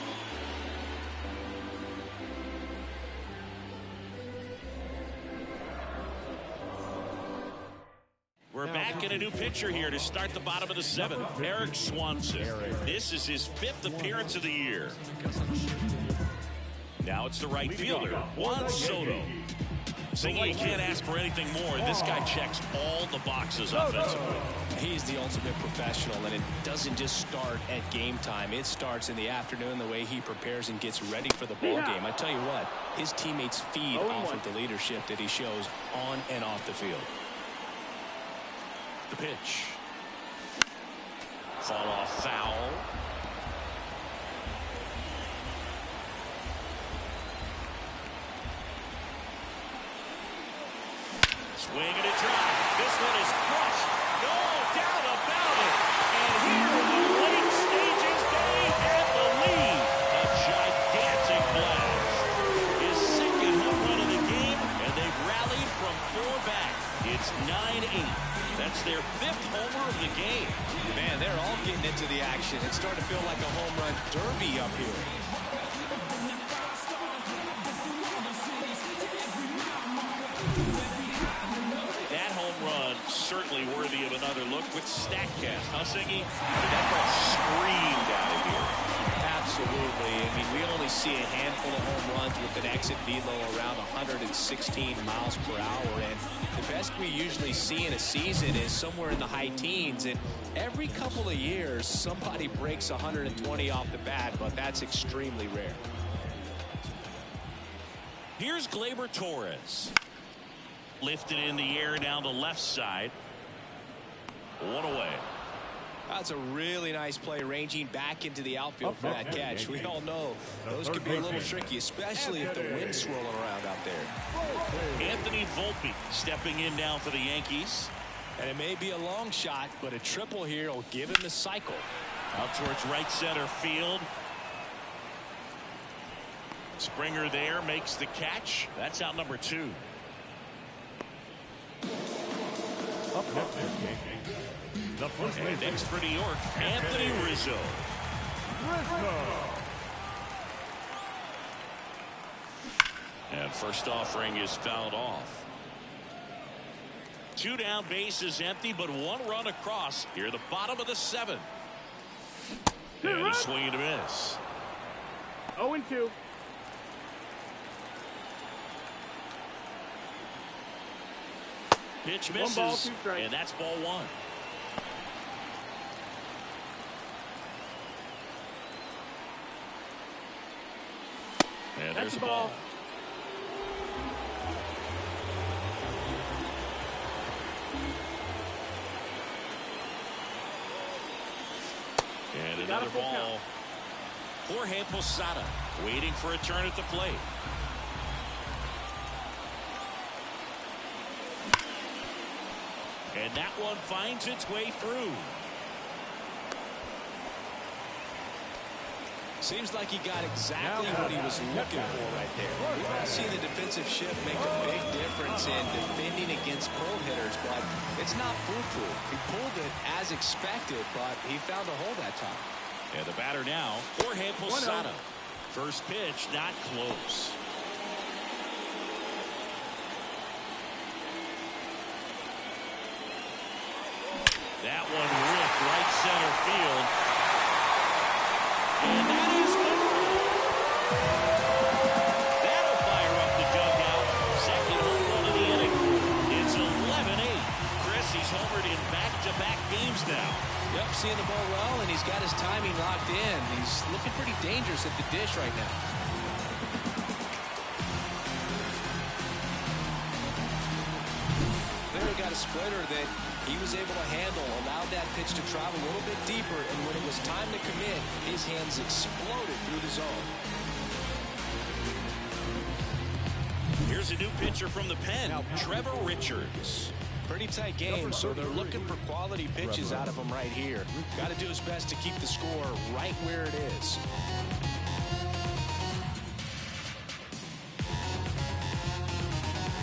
in a new pitcher here to start the bottom of the 7th. Eric Swanson. This is his 5th appearance of the year. Now it's the right fielder, Juan Soto. Singing, you can't ask for anything more. This guy checks all the boxes offensively. He's the ultimate professional, and it doesn't just start at game time. It starts in the afternoon, the way he prepares and gets ready for the ball game. I tell you what, his teammates feed off of the leadership that he shows on and off the field. The pitch. Fall off foul. Swing and a drive. This one is crushed. No doubt about it. And here in the late stages, they have the lead. A gigantic blast. His second home run of the game, and they've rallied from 4 back. It's 9-8. That's their 5th homer of the game. Man, they're all getting into the action. It's starting to feel like a home run derby up here. Certainly worthy of another look with StatCast. Huh, Siggy? That ball screamed out of here. Absolutely. I mean, we only see a handful of home runs with an exit velo around 116 miles per hour. And the best we usually see in a season is somewhere in the high teens. And every couple of years, somebody breaks 120 off the bat, but that's extremely rare. Here's Gleyber Torres. Lifted in the air down the left side. 1 away. That's a really nice play, ranging back into the outfield for that catch. We all know those can be a little tricky, especially if the wind's swirling around out there. Anthony Volpe stepping in now for the Yankees. And it may be a long shot, but a triple here will give him the cycle. Out towards right center field. Springer there makes the catch. That's out number 2. And next for New York, Anthony Rizzo. And first offering is fouled off. 2 down, bases empty, but 1 run across here at the bottom of the 7th. And a swing and a miss. 0-2. Pitch misses, 1 ball, 2 strikes. and that's ball 1. And there's the ball. And another ball. Jorge Posada waiting for a turn at the plate. And that one finds its way through. Seems like he got exactly what he was looking for right there. We've all seen the defensive shift make a big difference in defending against pull hitters, but it's not foolproof. He pulled it as expected, but he found a hole that time. And the batter now, Jorge Posada. First pitch, not close. That one ripped right center field. And that is that'll fire up the dugout. Second home run of the inning. It's 11-8. Chris, he's homered in back-to-back games now. Yep, seeing the ball well, and he's got his timing locked in. He's looking pretty dangerous at the dish right now. There got a splitter that he was able to handle, allowed that pitch to travel a little bit deeper, and when it was time to commit, his hands exploded through the zone. Here's a new pitcher from the pen, Trevor Richards. Pretty tight game, so they're looking for quality pitches out of him right here. Got to do his best to keep the score right where it is.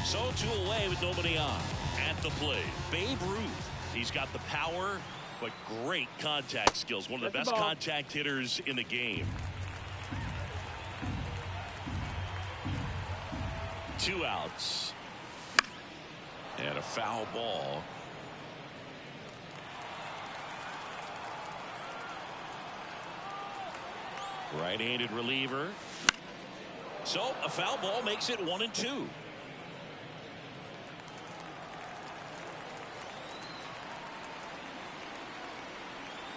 So 2 away with nobody on. At the plate, Babe Ruth. He's got the power, but great contact skills. One of the best contact hitters in the game. 2 outs. And a foul ball. Right-handed reliever. So a foul ball makes it 1-2.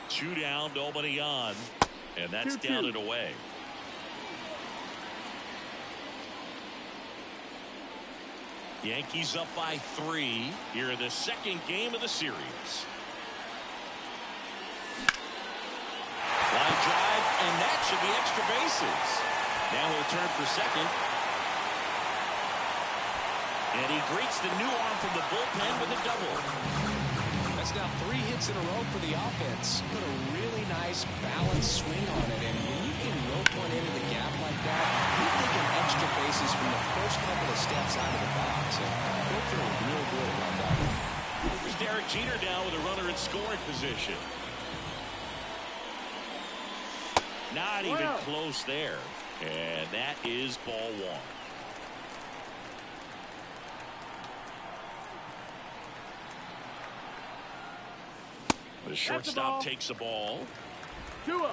Two down, nobody on, and that's 2-2. down and away. Yankees up by 3 here in the second game of the series. Line drive, and that should be extra bases. Now he'll turn for second. And he greets the new arm from the bullpen with a double. That's now 3 hits in a row for the offense. Put a really nice balanced swing on it, and when you can rope one into the gap like that, you're thinking extra bases from the first couple of steps out of the box. And they're feeling real good about that one. Here's Derek Jeter down with a runner in scoring position. Not even close there. And that is ball 1. The shortstop takes the ball. 2-0.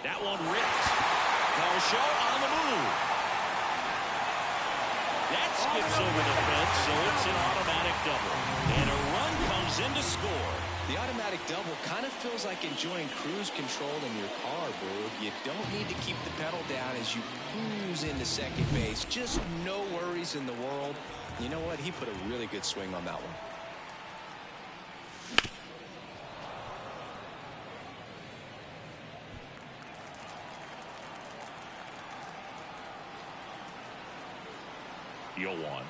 That one ripped. Show on the move. That skips over the fence, so it's an automatic double. And a run comes in to score. The automatic double kind of feels like enjoying cruise control in your car, Boog. You don't need to keep the pedal down as you cruise into second base. Just no worries in the world. You know what? He put a really good swing on that one. Deal 1.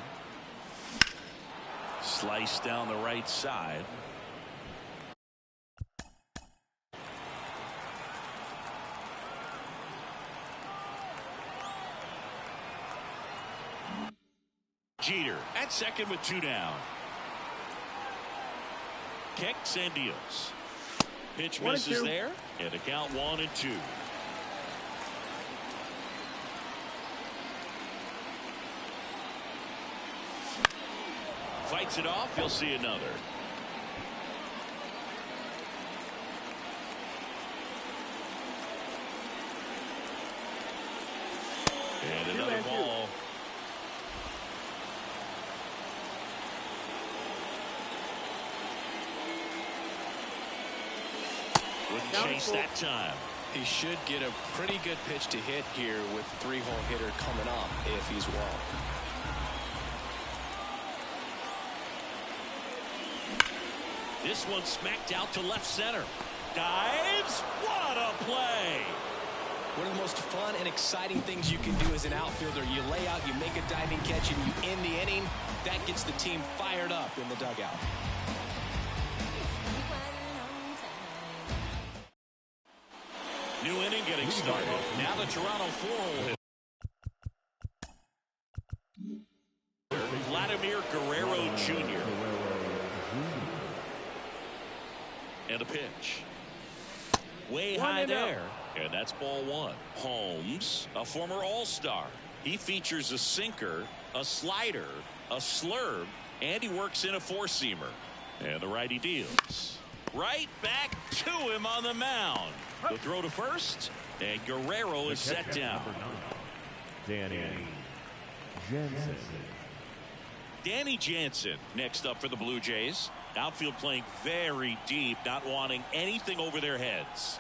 Slice down the right side. Jeter at second with 2 down. Kicks and deals. Pitch misses there, and a count 1-2. Fights it off. He'll see another. And another ball. Wouldn't chase that time. He should get a pretty good pitch to hit here with 3-hole hitter coming up if he's well. This one smacked out to left center. Dives. What a play. One of the most fun and exciting things you can do as an outfielder. You lay out, you make a diving catch, and you end the inning. That gets the team fired up in the dugout. New inning getting started. Now the Toronto 4-hole hit. Vladimir Guerrero Jr. And a pitch. Way high there. And that's ball 1. Holmes, a former All-Star. He features a sinker, a slider, a slurve, and he works in a 4-seamer. And the righty deals. Right back to him on the mound. The throw to first, and Guerrero is set down. Danny Jansen. Danny Jansen next up for the Blue Jays. Outfield playing very deep, not wanting anything over their heads.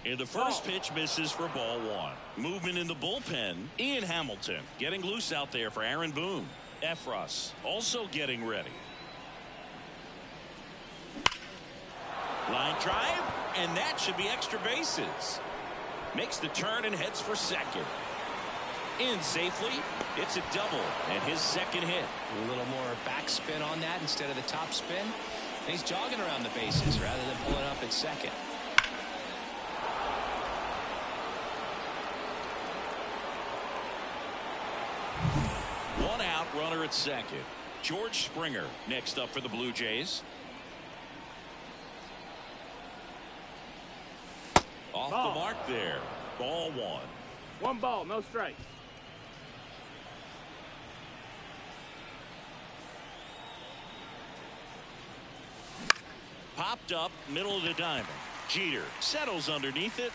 And the first pitch misses for ball 1. Movement in the bullpen. Ian Hamilton getting loose out there for Aaron Boone. Efros also getting ready. Line drive, and that should be extra bases. Makes the turn and heads for second. In safely. It's a double and his second hit. A little more backspin on that instead of the top spin. And he's jogging around the bases rather than pulling up at second. One out, runner at second. George Springer next up for the Blue Jays. Off the mark there. Ball 1. 1 ball, no strikes. Popped up, middle of the diamond. Jeter settles underneath it.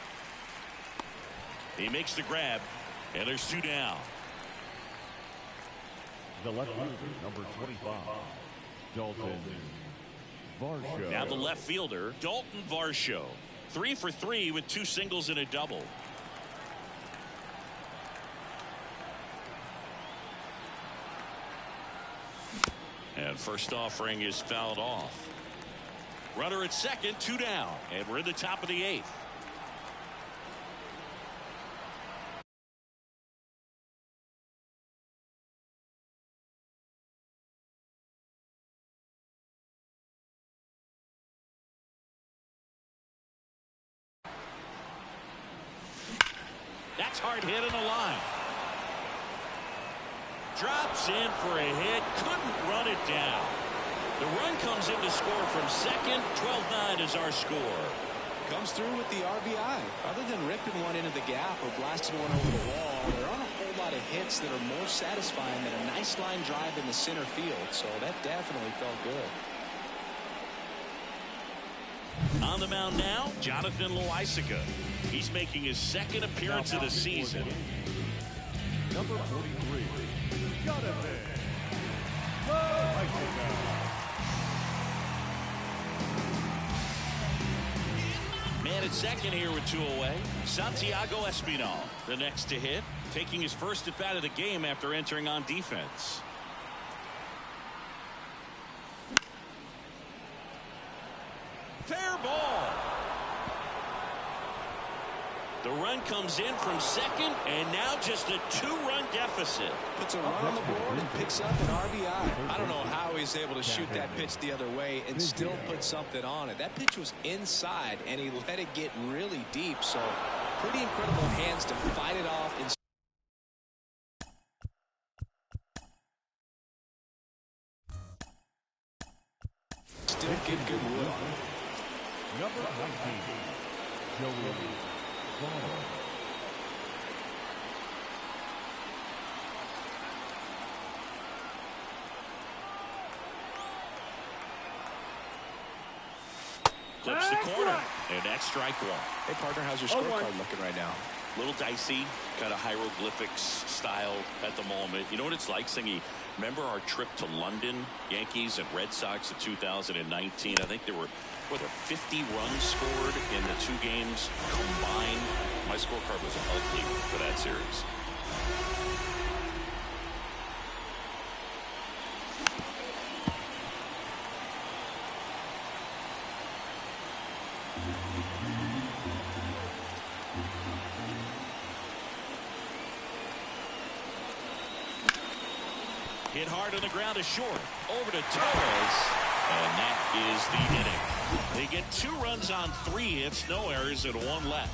He makes the grab, and there's 2 down. The left fielder, number 25, Dalton Varsho. Now the left fielder, Dalton Varsho. 3 for 3 with 2 singles and a double. And first offering is fouled off. Runner at second, 2 down, and we're in the top of the 8th. That's hard hit in the line. Drops in for a hit. Couldn't run it down. The run comes in to score from second. 12-9 is our score. Comes through with the RBI. Other than ripping one into the gap or blasting one over the wall, there aren't a whole lot of hits that are more satisfying than a nice line drive in the center field. So that definitely felt good. On the mound now, Jonathan Loaisiga. He's making his second appearance of the season. Number 43, Jonathan Loaisiga. Man at second here with 2 away. Santiago Espinal, the next to hit, taking his first at bat of the game after entering on defense. Fair ball. The run comes in from second, and now just a 2-run deficit. Puts a run on the board and picks up an RBI. I don't know how he's able to shoot that pitch the other way and still put something on it. That pitch was inside, and he let it get really deep. So pretty incredible hands to fight it off. And still get good wood on it. Number 19, Joey Votto. Clips the corner, and that's strike 1. Hey, partner, how's your scorecard looking right now? Little dicey, kind of hieroglyphics style at the moment. You know what it's like, Singy? Remember our trip to London, Yankees and Red Sox in 2019? I think there were 50 runs scored in the 2 games combined. My scorecard was ugly for that series. Hit hard on the ground is short. Over to Torres. And that is the inning. They get 2 runs on 3 hits, no errors, and 1 left.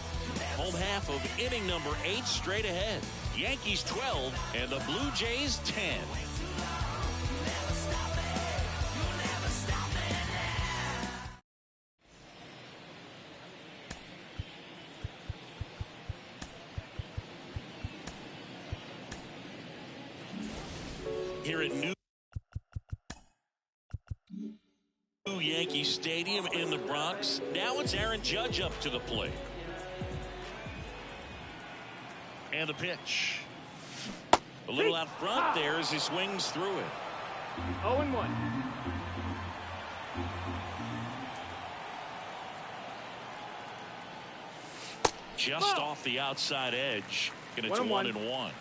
Home half of inning number 8 straight ahead. Yankees 12 and the Blue Jays 10. Here at New Yankee Stadium in the Bronx. Now it's Aaron Judge up to the plate. And the pitch. A little out front there as he swings through it. 0-1. Just off the outside edge. And it's 1-1.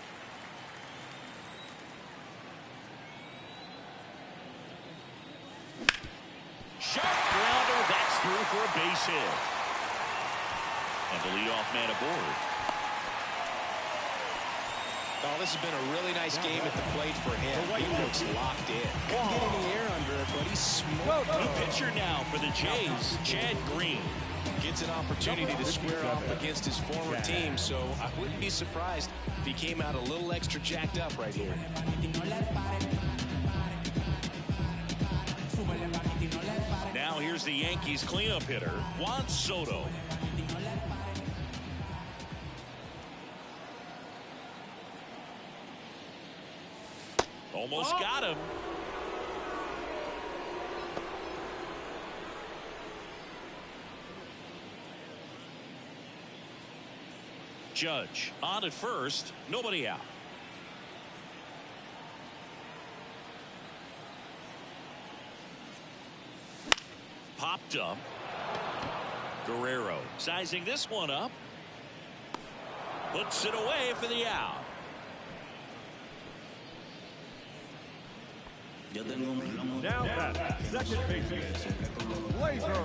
Sharp grounder, that's through for a base hit. And the leadoff man aboard. Oh, this has been a really nice game at the plate for him. He looks locked in. Couldn't get any air under it, but he's smoked. New pitcher now for the Jays, Chad Green. Gets an opportunity to square off against his former team, so I wouldn't be surprised if he came out a little extra jacked up right here. Now here's the Yankees cleanup hitter, Juan Soto. Almost got him. Judge. On at first, nobody out. Popped up. Guerrero sizing this one up. Puts it away for the out. Now that second baseman, Gleyber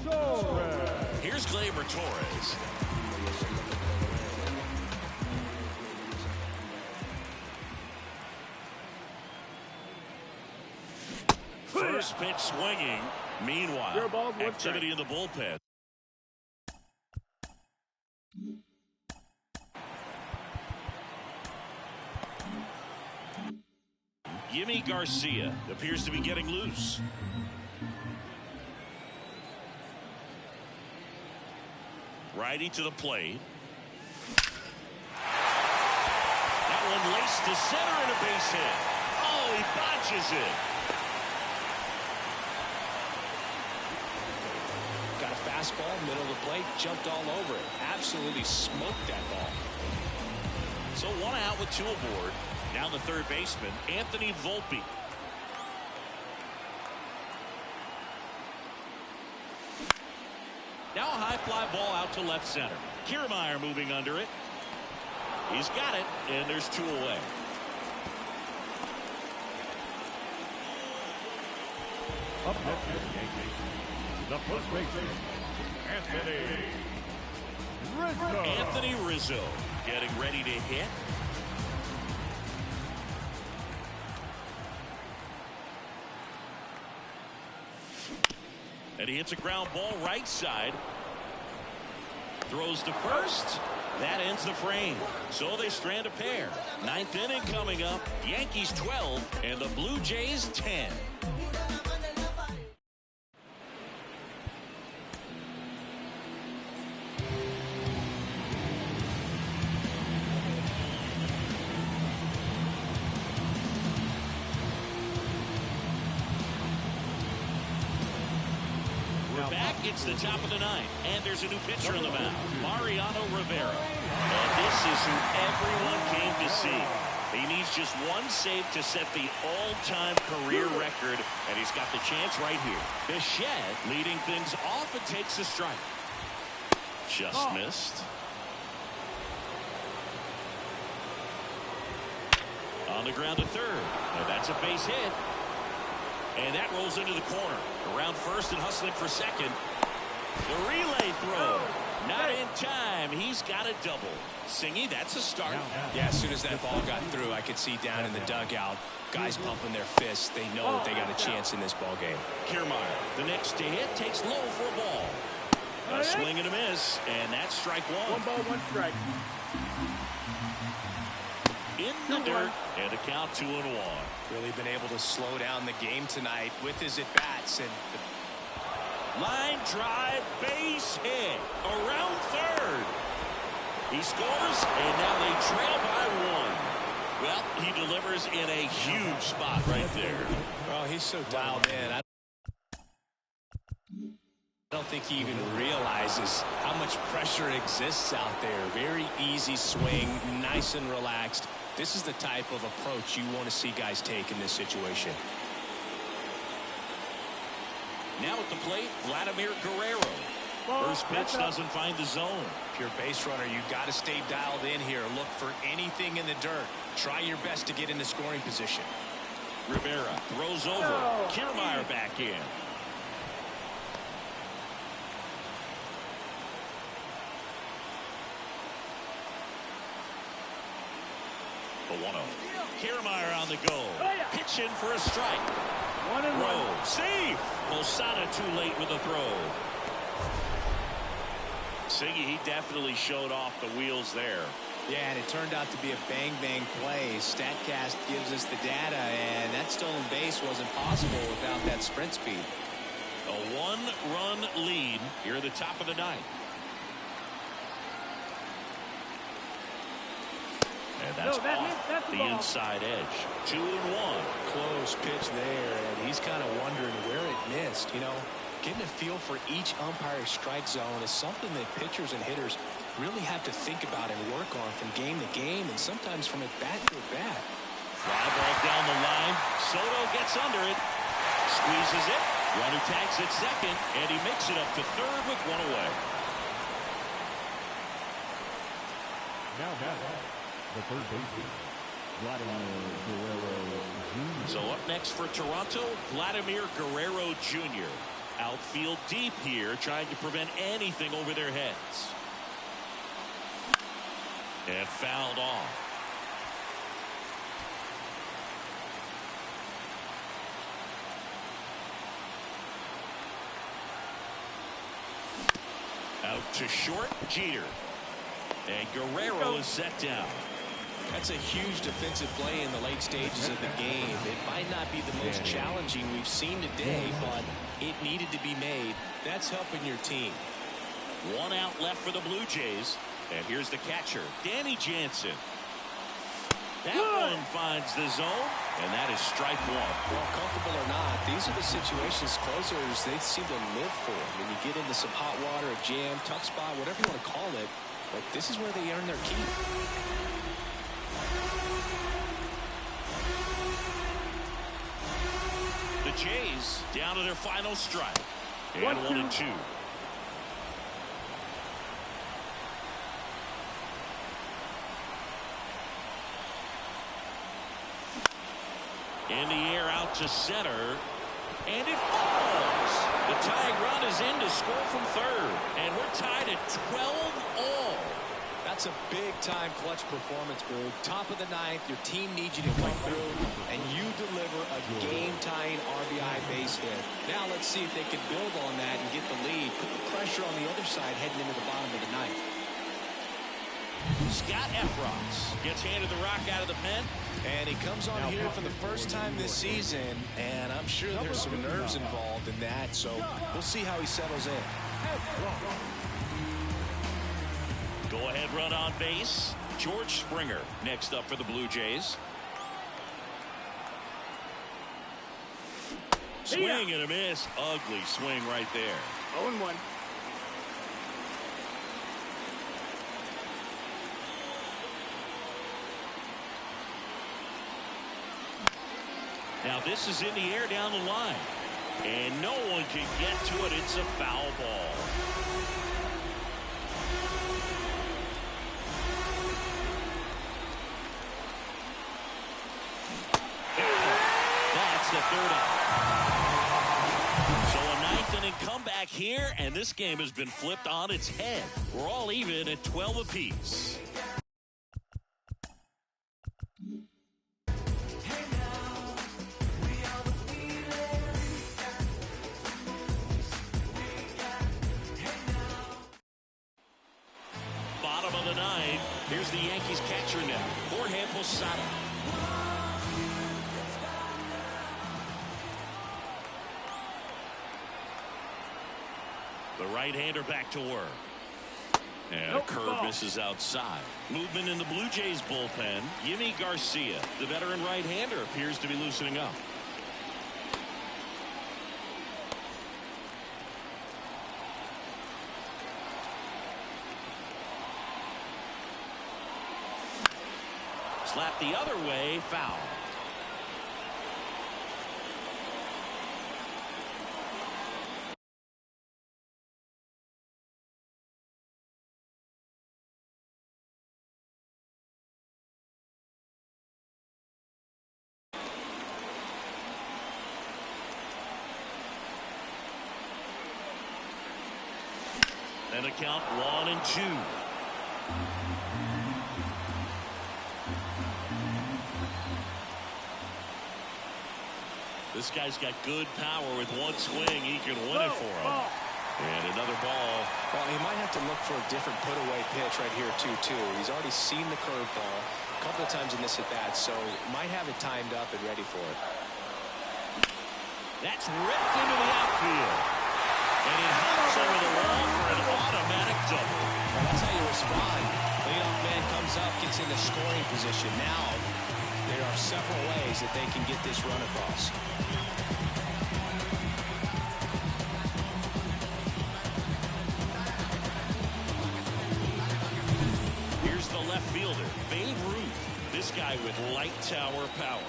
Torres. Here's Gleyber Torres. First pitch swinging. Meanwhile, activity in the bullpen. Yimi Garcia appears to be getting loose. Righty to the plate. That one laced to center and a base hit. Oh, he botches it. Got a fastball, middle of the plate, jumped all over it. Absolutely smoked that ball. So one out with two aboard. Now the third baseman, Anthony Volpe. Now a high fly ball out to left center. Kiermaier moving under it. He's got it, and there's two away. Up next, the first baseman, Anthony Rizzo. Anthony Rizzo getting ready to hit. And he hits a ground ball right side. Throws to first. That ends the frame. So they strand a pair. Ninth inning coming up. Yankees 12 and the Blue Jays 10. It's the top of the ninth, and there's a new pitcher on the mound, Mariano Rivera. And this is who everyone came to see. He needs just one save to set the all-time career record, and he's got the chance right here. Bichette leading things off and takes a strike. Just missed. On the ground to third, and that's a base hit. And that rolls into the corner. Around first and hustling for second. The relay throw. Not in time. He's got a double. Singy, that's a start. Yeah, as soon as that ball got through, I could see down in the dugout, guys pumping their fists. They know that they got a chance in this ball game. Kiermaier, the next to hit, takes low for a ball. A swing and a miss, and that's strike one. 1 ball, 1 strike. In the dirt, and a count 2-1. Really been able to slow down the game tonight with his at-bats. And line drive, base hit, around third. He scores, and now they trail by 1. Well, he delivers in a huge spot right there. Oh, he's so dialed in. I don't think he even realizes how much pressure exists out there. Very easy swing, nice and relaxed. This is the type of approach you want to see guys take in this situation. Now at the plate, Vladimir Guerrero. First pitch doesn't find the zone. If you're a base runner, you got to stay dialed in here. Look for anything in the dirt. Try your best to get in the scoring position. Rivera throws over. Kiermaier back in. The 1-0. Kiermaier on the go. Pitch in for a strike. 1-1. Safe. Posada too late with the throw. Siggy, he definitely showed off the wheels there. Yeah, and it turned out to be a bang-bang play. StatCast gives us the data, and that stolen base wasn't possible without that sprint speed. A 1-run lead here at the top of the ninth. And that's off the inside edge. 2-1. Close pitch there, and he's kind of wondering where it missed. You know, getting a feel for each umpire's strike zone is something that pitchers and hitters really have to think about and work on from game to game and sometimes from at bat to at bat. Fly ball down the line. Soto gets under it. Squeezes it. Runner tags at second, and he makes it up to third with one away. Now the third baseman, Vladimir Guerrero Jr. So up next for Toronto, Vladimir Guerrero Jr. Outfield deep here, trying to prevent anything over their heads. And fouled off. Out to short, Jeter. And Guerrero is set down. That's a huge defensive play in the late stages of the game. It might not be the most challenging we've seen today, but it needed to be made. That's helping your team. One out left for the Blue Jays. And here's the catcher, Danny Jansen. That one finds the zone, and that is strike one. Well, comfortable or not, these are the situations closers they seem to live for. When you get into some hot water, a jam, tough spot, whatever you want to call it, but this is where they earn their keep. The Jays down to their final strike. And 1-2. In the air out to center. And it falls. The tying run is in to score from third. And we're tied at 12-all. That's a big-time clutch performance, Boog. Top of the ninth, your team needs you to come through, and you deliver a game-tying RBI base hit. Now let's see if they can build on that and get the lead. Put the pressure on the other side heading into the bottom of the ninth. Scott Efros gets handed the rock out of the pen. And he comes on here for the first time this season, and I'm sure there's some nerves involved in that, so we'll see how he settles in. Go-ahead run on base. George Springer next up for the Blue Jays. Swing and a miss. Ugly swing right there. 0-1. Now this is in the air down the line. And no one can get to it. It's a foul ball. That's the third out. So a ninth inning comeback here, and this game has been flipped on its head. We're all even at 12 apiece. Bottom of the ninth. Here's the Yankees catcher now, Jorge Posada. The right-hander back to work. And a curve misses outside. Movement in the Blue Jays bullpen. Yimi Garcia, the veteran right-hander, appears to be loosening up. Slap the other way, foul. And a count 1-2. This guy's got good power. With one swing, he can win it for him. And another ball. Well, he might have to look for a different put-away pitch right here, too. He's already seen the curveball a couple of times in this at-bat, so might have it timed up and ready for it. That's ripped into the outfield. And it hops over the wall for an automatic double. Well, that's how you respond. Leadoff man comes up, gets into scoring position. Now, there are several ways that they can get this run across. Babe Ruth. This guy with light tower power.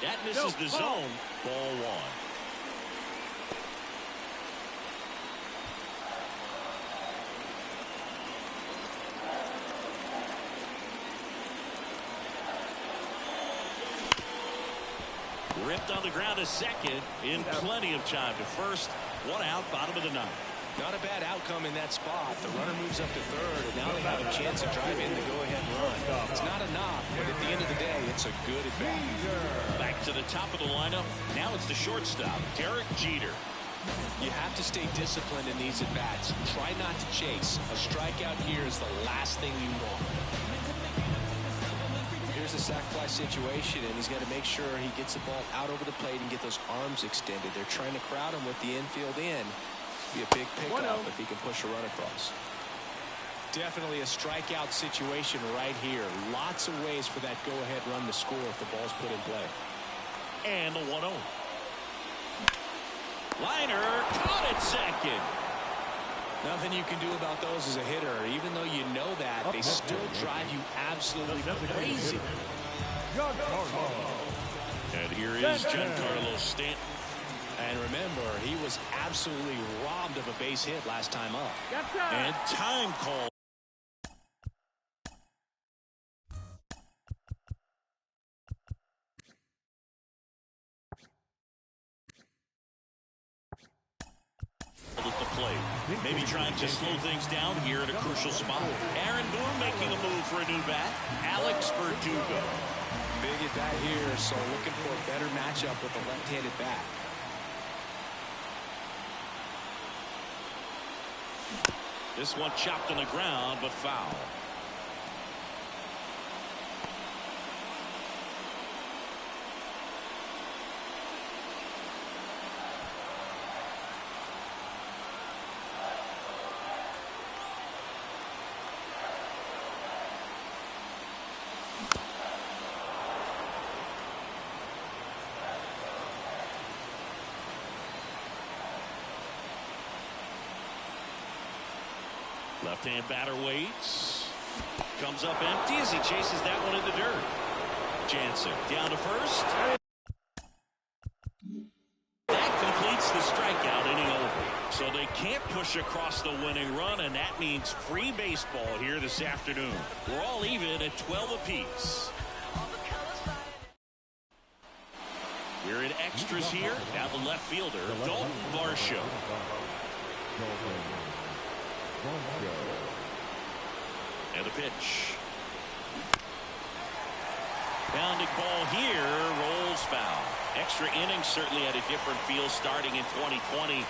That misses the zone. Ball one. Ripped on the ground to second in plenty of time to first. One out, bottom of the ninth. Not a bad outcome in that spot. The runner moves up to third, and now they have a chance to drive in the go-ahead run. It's not enough, but at the end of the day, it's a good advantage. Back to the top of the lineup. Now it's the shortstop, Derek Jeter. You have to stay disciplined in these at-bats. Try not to chase. A strikeout here is the last thing you want. Here's a sac fly situation, and he's got to make sure he gets the ball out over the plate and get those arms extended. They're trying to crowd him with the infield in. Be a big pickup if he can push a run across. Definitely a strikeout situation right here. Lots of ways for that go-ahead run to score if the ball's put in play. And the 1-0. Liner caught at second. Nothing you can do about those as a hitter. Even though you know that, they still drive you absolutely crazy. And here is Giancarlo Stanton. And remember, he was absolutely robbed of a base hit last time up. And time call. At the plate. Maybe trying to slow things down here at a crucial spot. Aaron Boone making a move for a new bat. Alex Verdugo. Big at bat here, so looking for a better matchup with a left-handed bat. This one chopped on the ground, but foul. Left-hand batter waits. Comes up empty as he chases that one in the dirt. Jansen down to first. That completes the strikeout, inning over. So they can't push across the winning run, and that means free baseball here this afternoon. We're all even at 12 apiece. We're in extras here. Now the left fielder, Dalton Varsho. And the pitch. Bounding ball here, rolls foul. Extra innings certainly had a different feel starting in 2020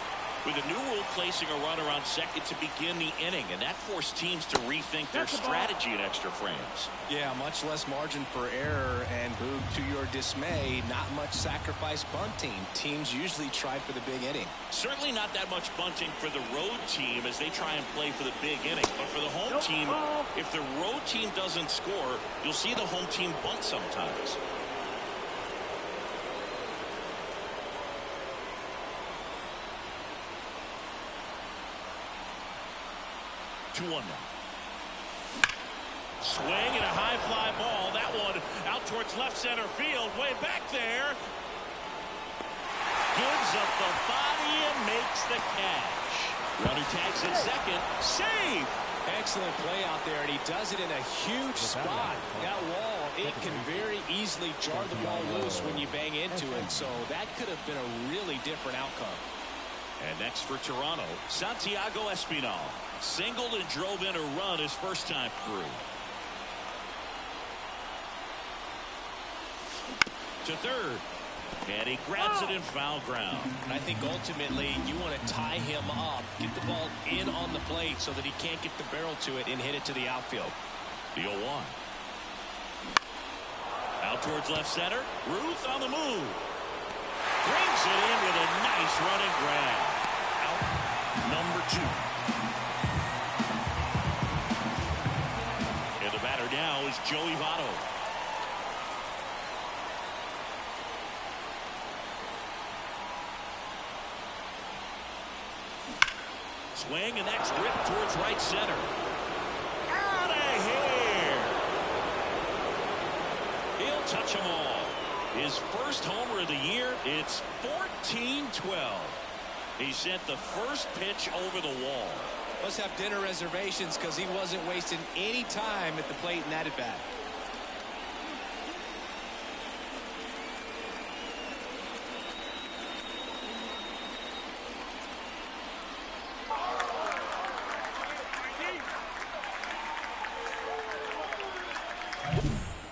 with a new rule placing a runner on second to begin the inning, and that forced teams to rethink their strategy in extra frames. Yeah, much less margin for error, and Boog, to your dismay, not much sacrifice bunting. Teams usually try for the big inning. Certainly not that much bunting for the road team as they try and play for the big inning, but for the home team, if the road team doesn't score, you'll see the home team bunt sometimes. One now. Swing and a high fly ball. That one out towards left center field. Way back there. Gives up the body and makes the catch. Runner tags at second. Safe. Excellent play out there, and he does it in a huge spot. That wall, it can very easily jar the ball loose when you bang into it, so that could have been a really different outcome. And next for Toronto, Santiago Espinal. Singled and drove in a run his first time through. To third. And he grabs it in foul ground. I think ultimately you want to tie him up, get the ball in on the plate so that he can't get the barrel to it and hit it to the outfield. The 0-1. Out towards left center. Ruth on the move. Brings it in with a nice running grab. Out number 2. And the batter now is Joey Votto. Swing and that's ripped towards right center. touch them all. His first homer of the year. It's 14-12. He sent the first pitch over the wall. Must have dinner reservations because he wasn't wasting any time at the plate in that at bat.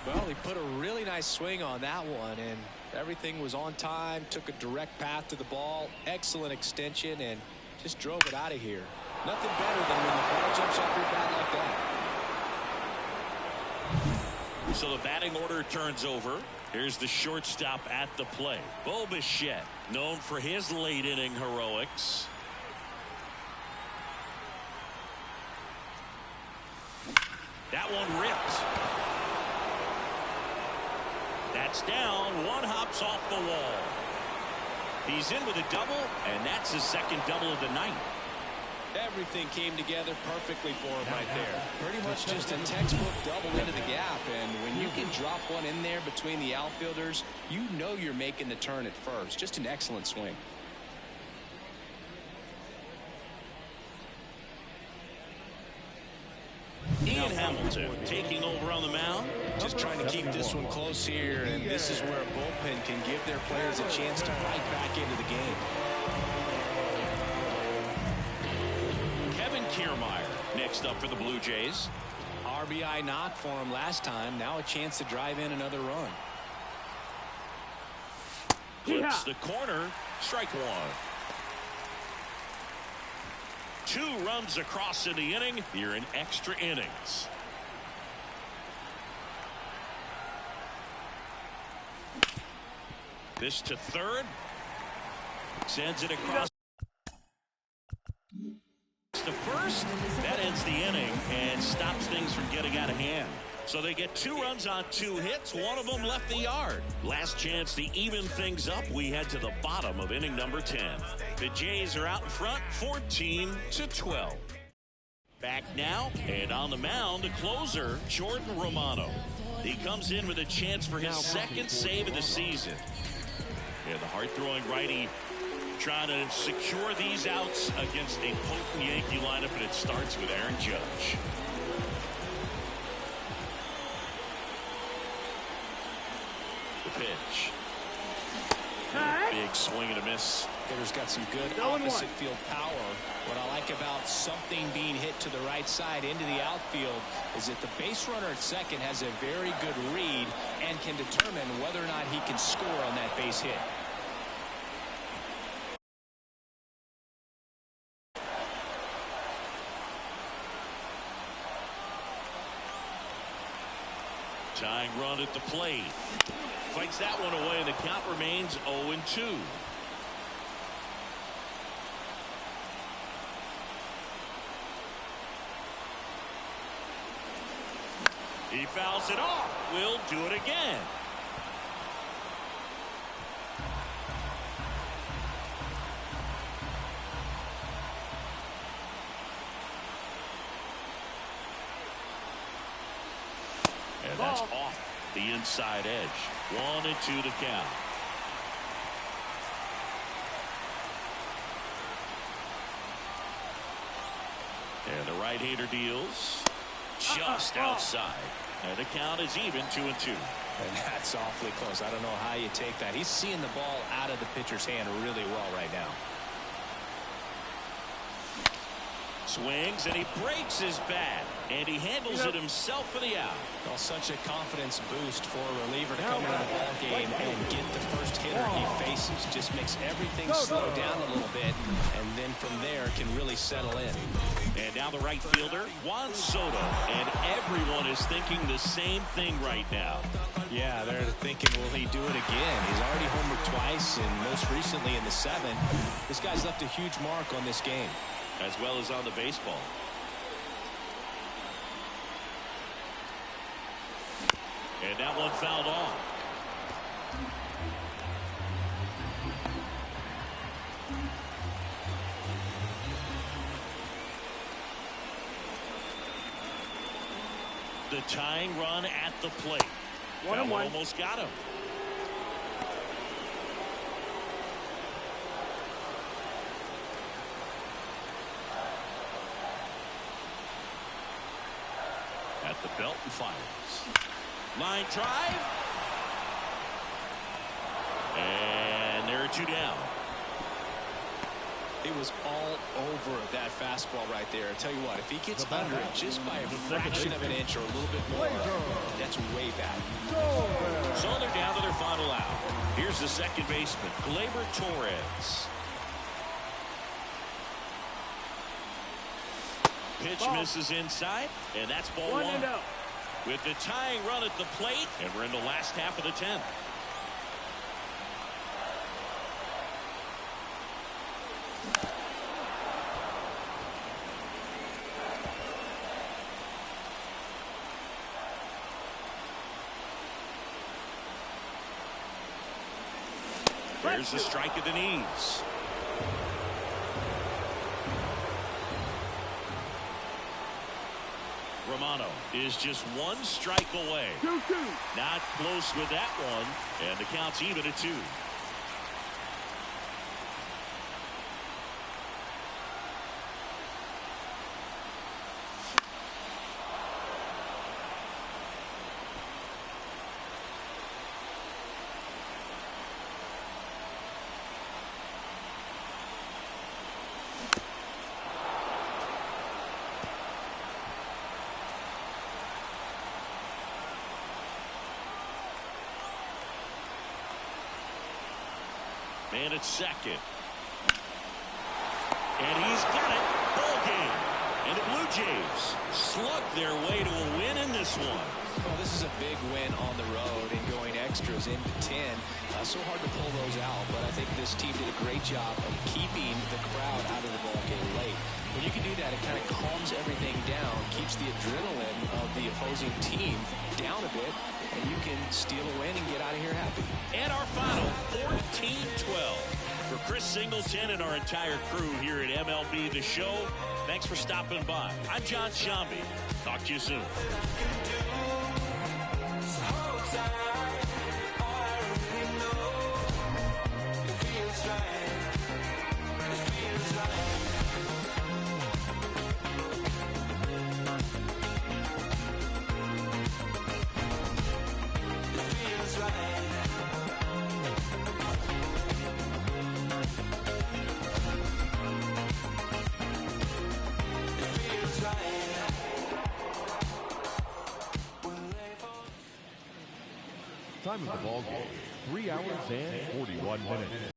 Well, he put a really nice swing on that one, and everything was on time. Took a direct path to the ball. Excellent extension, and just drove it out of here. Nothing better than when the ball jumps off your bat like that. So the batting order turns over. Here's the shortstop at the plate. Bo Bichette, known for his late inning heroics. That one ripped. That's down. One hops off the wall. He's in with a double, and that's his second double of the night. Everything came together perfectly for him right there. Pretty much just a textbook double into the gap, and when you can drop one in there between the outfielders, you know you're making the turn at first. Just an excellent swing. Ian Hamilton taking over on the mound. Just trying to keep this one close here, and this is where a bullpen can give their players a chance to fight back into the game. Kevin Kiermaier next up for the Blue Jays. RBI knock for him last time. Now a chance to drive in another run. Clips the corner. Strike one. 2 runs across in the inning. Here in extra innings. This to third. Sends it across to first. That ends the inning and stops things from getting out of hand. So they get 2 runs on 2 hits. One of them left the yard. Last chance to even things up. We head to the bottom of inning number 10. The Jays are out in front 14-12. Back now, and on the mound, the closer, Jordan Romano. He comes in with a chance for his second save of the season. Yeah, the hard-throwing righty trying to secure these outs against a potent Yankee lineup, and it starts with Aaron Judge. The pitch. Big swing and a miss. Hitter's got some good opposite field power. What I like about something being hit to the right side into the outfield is that the base runner at second has a very good read and can determine whether or not he can score on that base hit. Tying run at the plate. Fights that one away, and the count remains 0-2. He fouls it off. We'll do it again. And that's off the inside edge. 1-2 to count. And the right-hander deals just outside. And the count is even 2-2. And that's awfully close. I don't know how you take that. He's seeing the ball out of the pitcher's hand really well right now. Swings, and he breaks his bat, and he handles it himself for the out. Well, such a confidence boost for a reliever to come into the ball game and get the first hitter he faces. Just makes everything slow down a little bit, and then from there can really settle in. And now the right fielder, Juan Soto, and everyone is thinking the same thing right now. Yeah, they're thinking, will he do it again? He's already homered twice, and most recently in the 7th. This guy's left a huge mark on this game. As well as on the baseball. And that one fouled off. The tying run at the plate. 1 and 1. Almost got him. At the belt and fires. Line drive. And there are 2 down. It was all over that fastball right there. I tell you what, if he gets under it just by a fraction of an inch or a little bit more, that's way back. So they're down to their final out. Here's the second baseman, Gleyber Torres. Pitch misses inside, and that's ball 1. With the tying run at the plate, and we're in the last half of the 10th. There's the strike at the knees. Romano is just 1 strike away. 2-2. Not close with that one, and the count's even at 2. Man at second. And he's got it. Ball game. And the Blue Jays slug their way to a win in this one. Well, this is a big win on the road and going extras into 10. So hard to pull those out, but I think this team did a great job of keeping the crowd out of the ball game late. When you can do that, it kind of calms everything down, keeps the adrenaline of the opposing team down a bit, and you can steal a win and get out of here happy. And our final 14-12. For Chris Singleton and our entire crew here at MLB The Show, thanks for stopping by. I'm John Shambi. Talk to you soon. Time of the ball game, 3 hours and 41 minutes.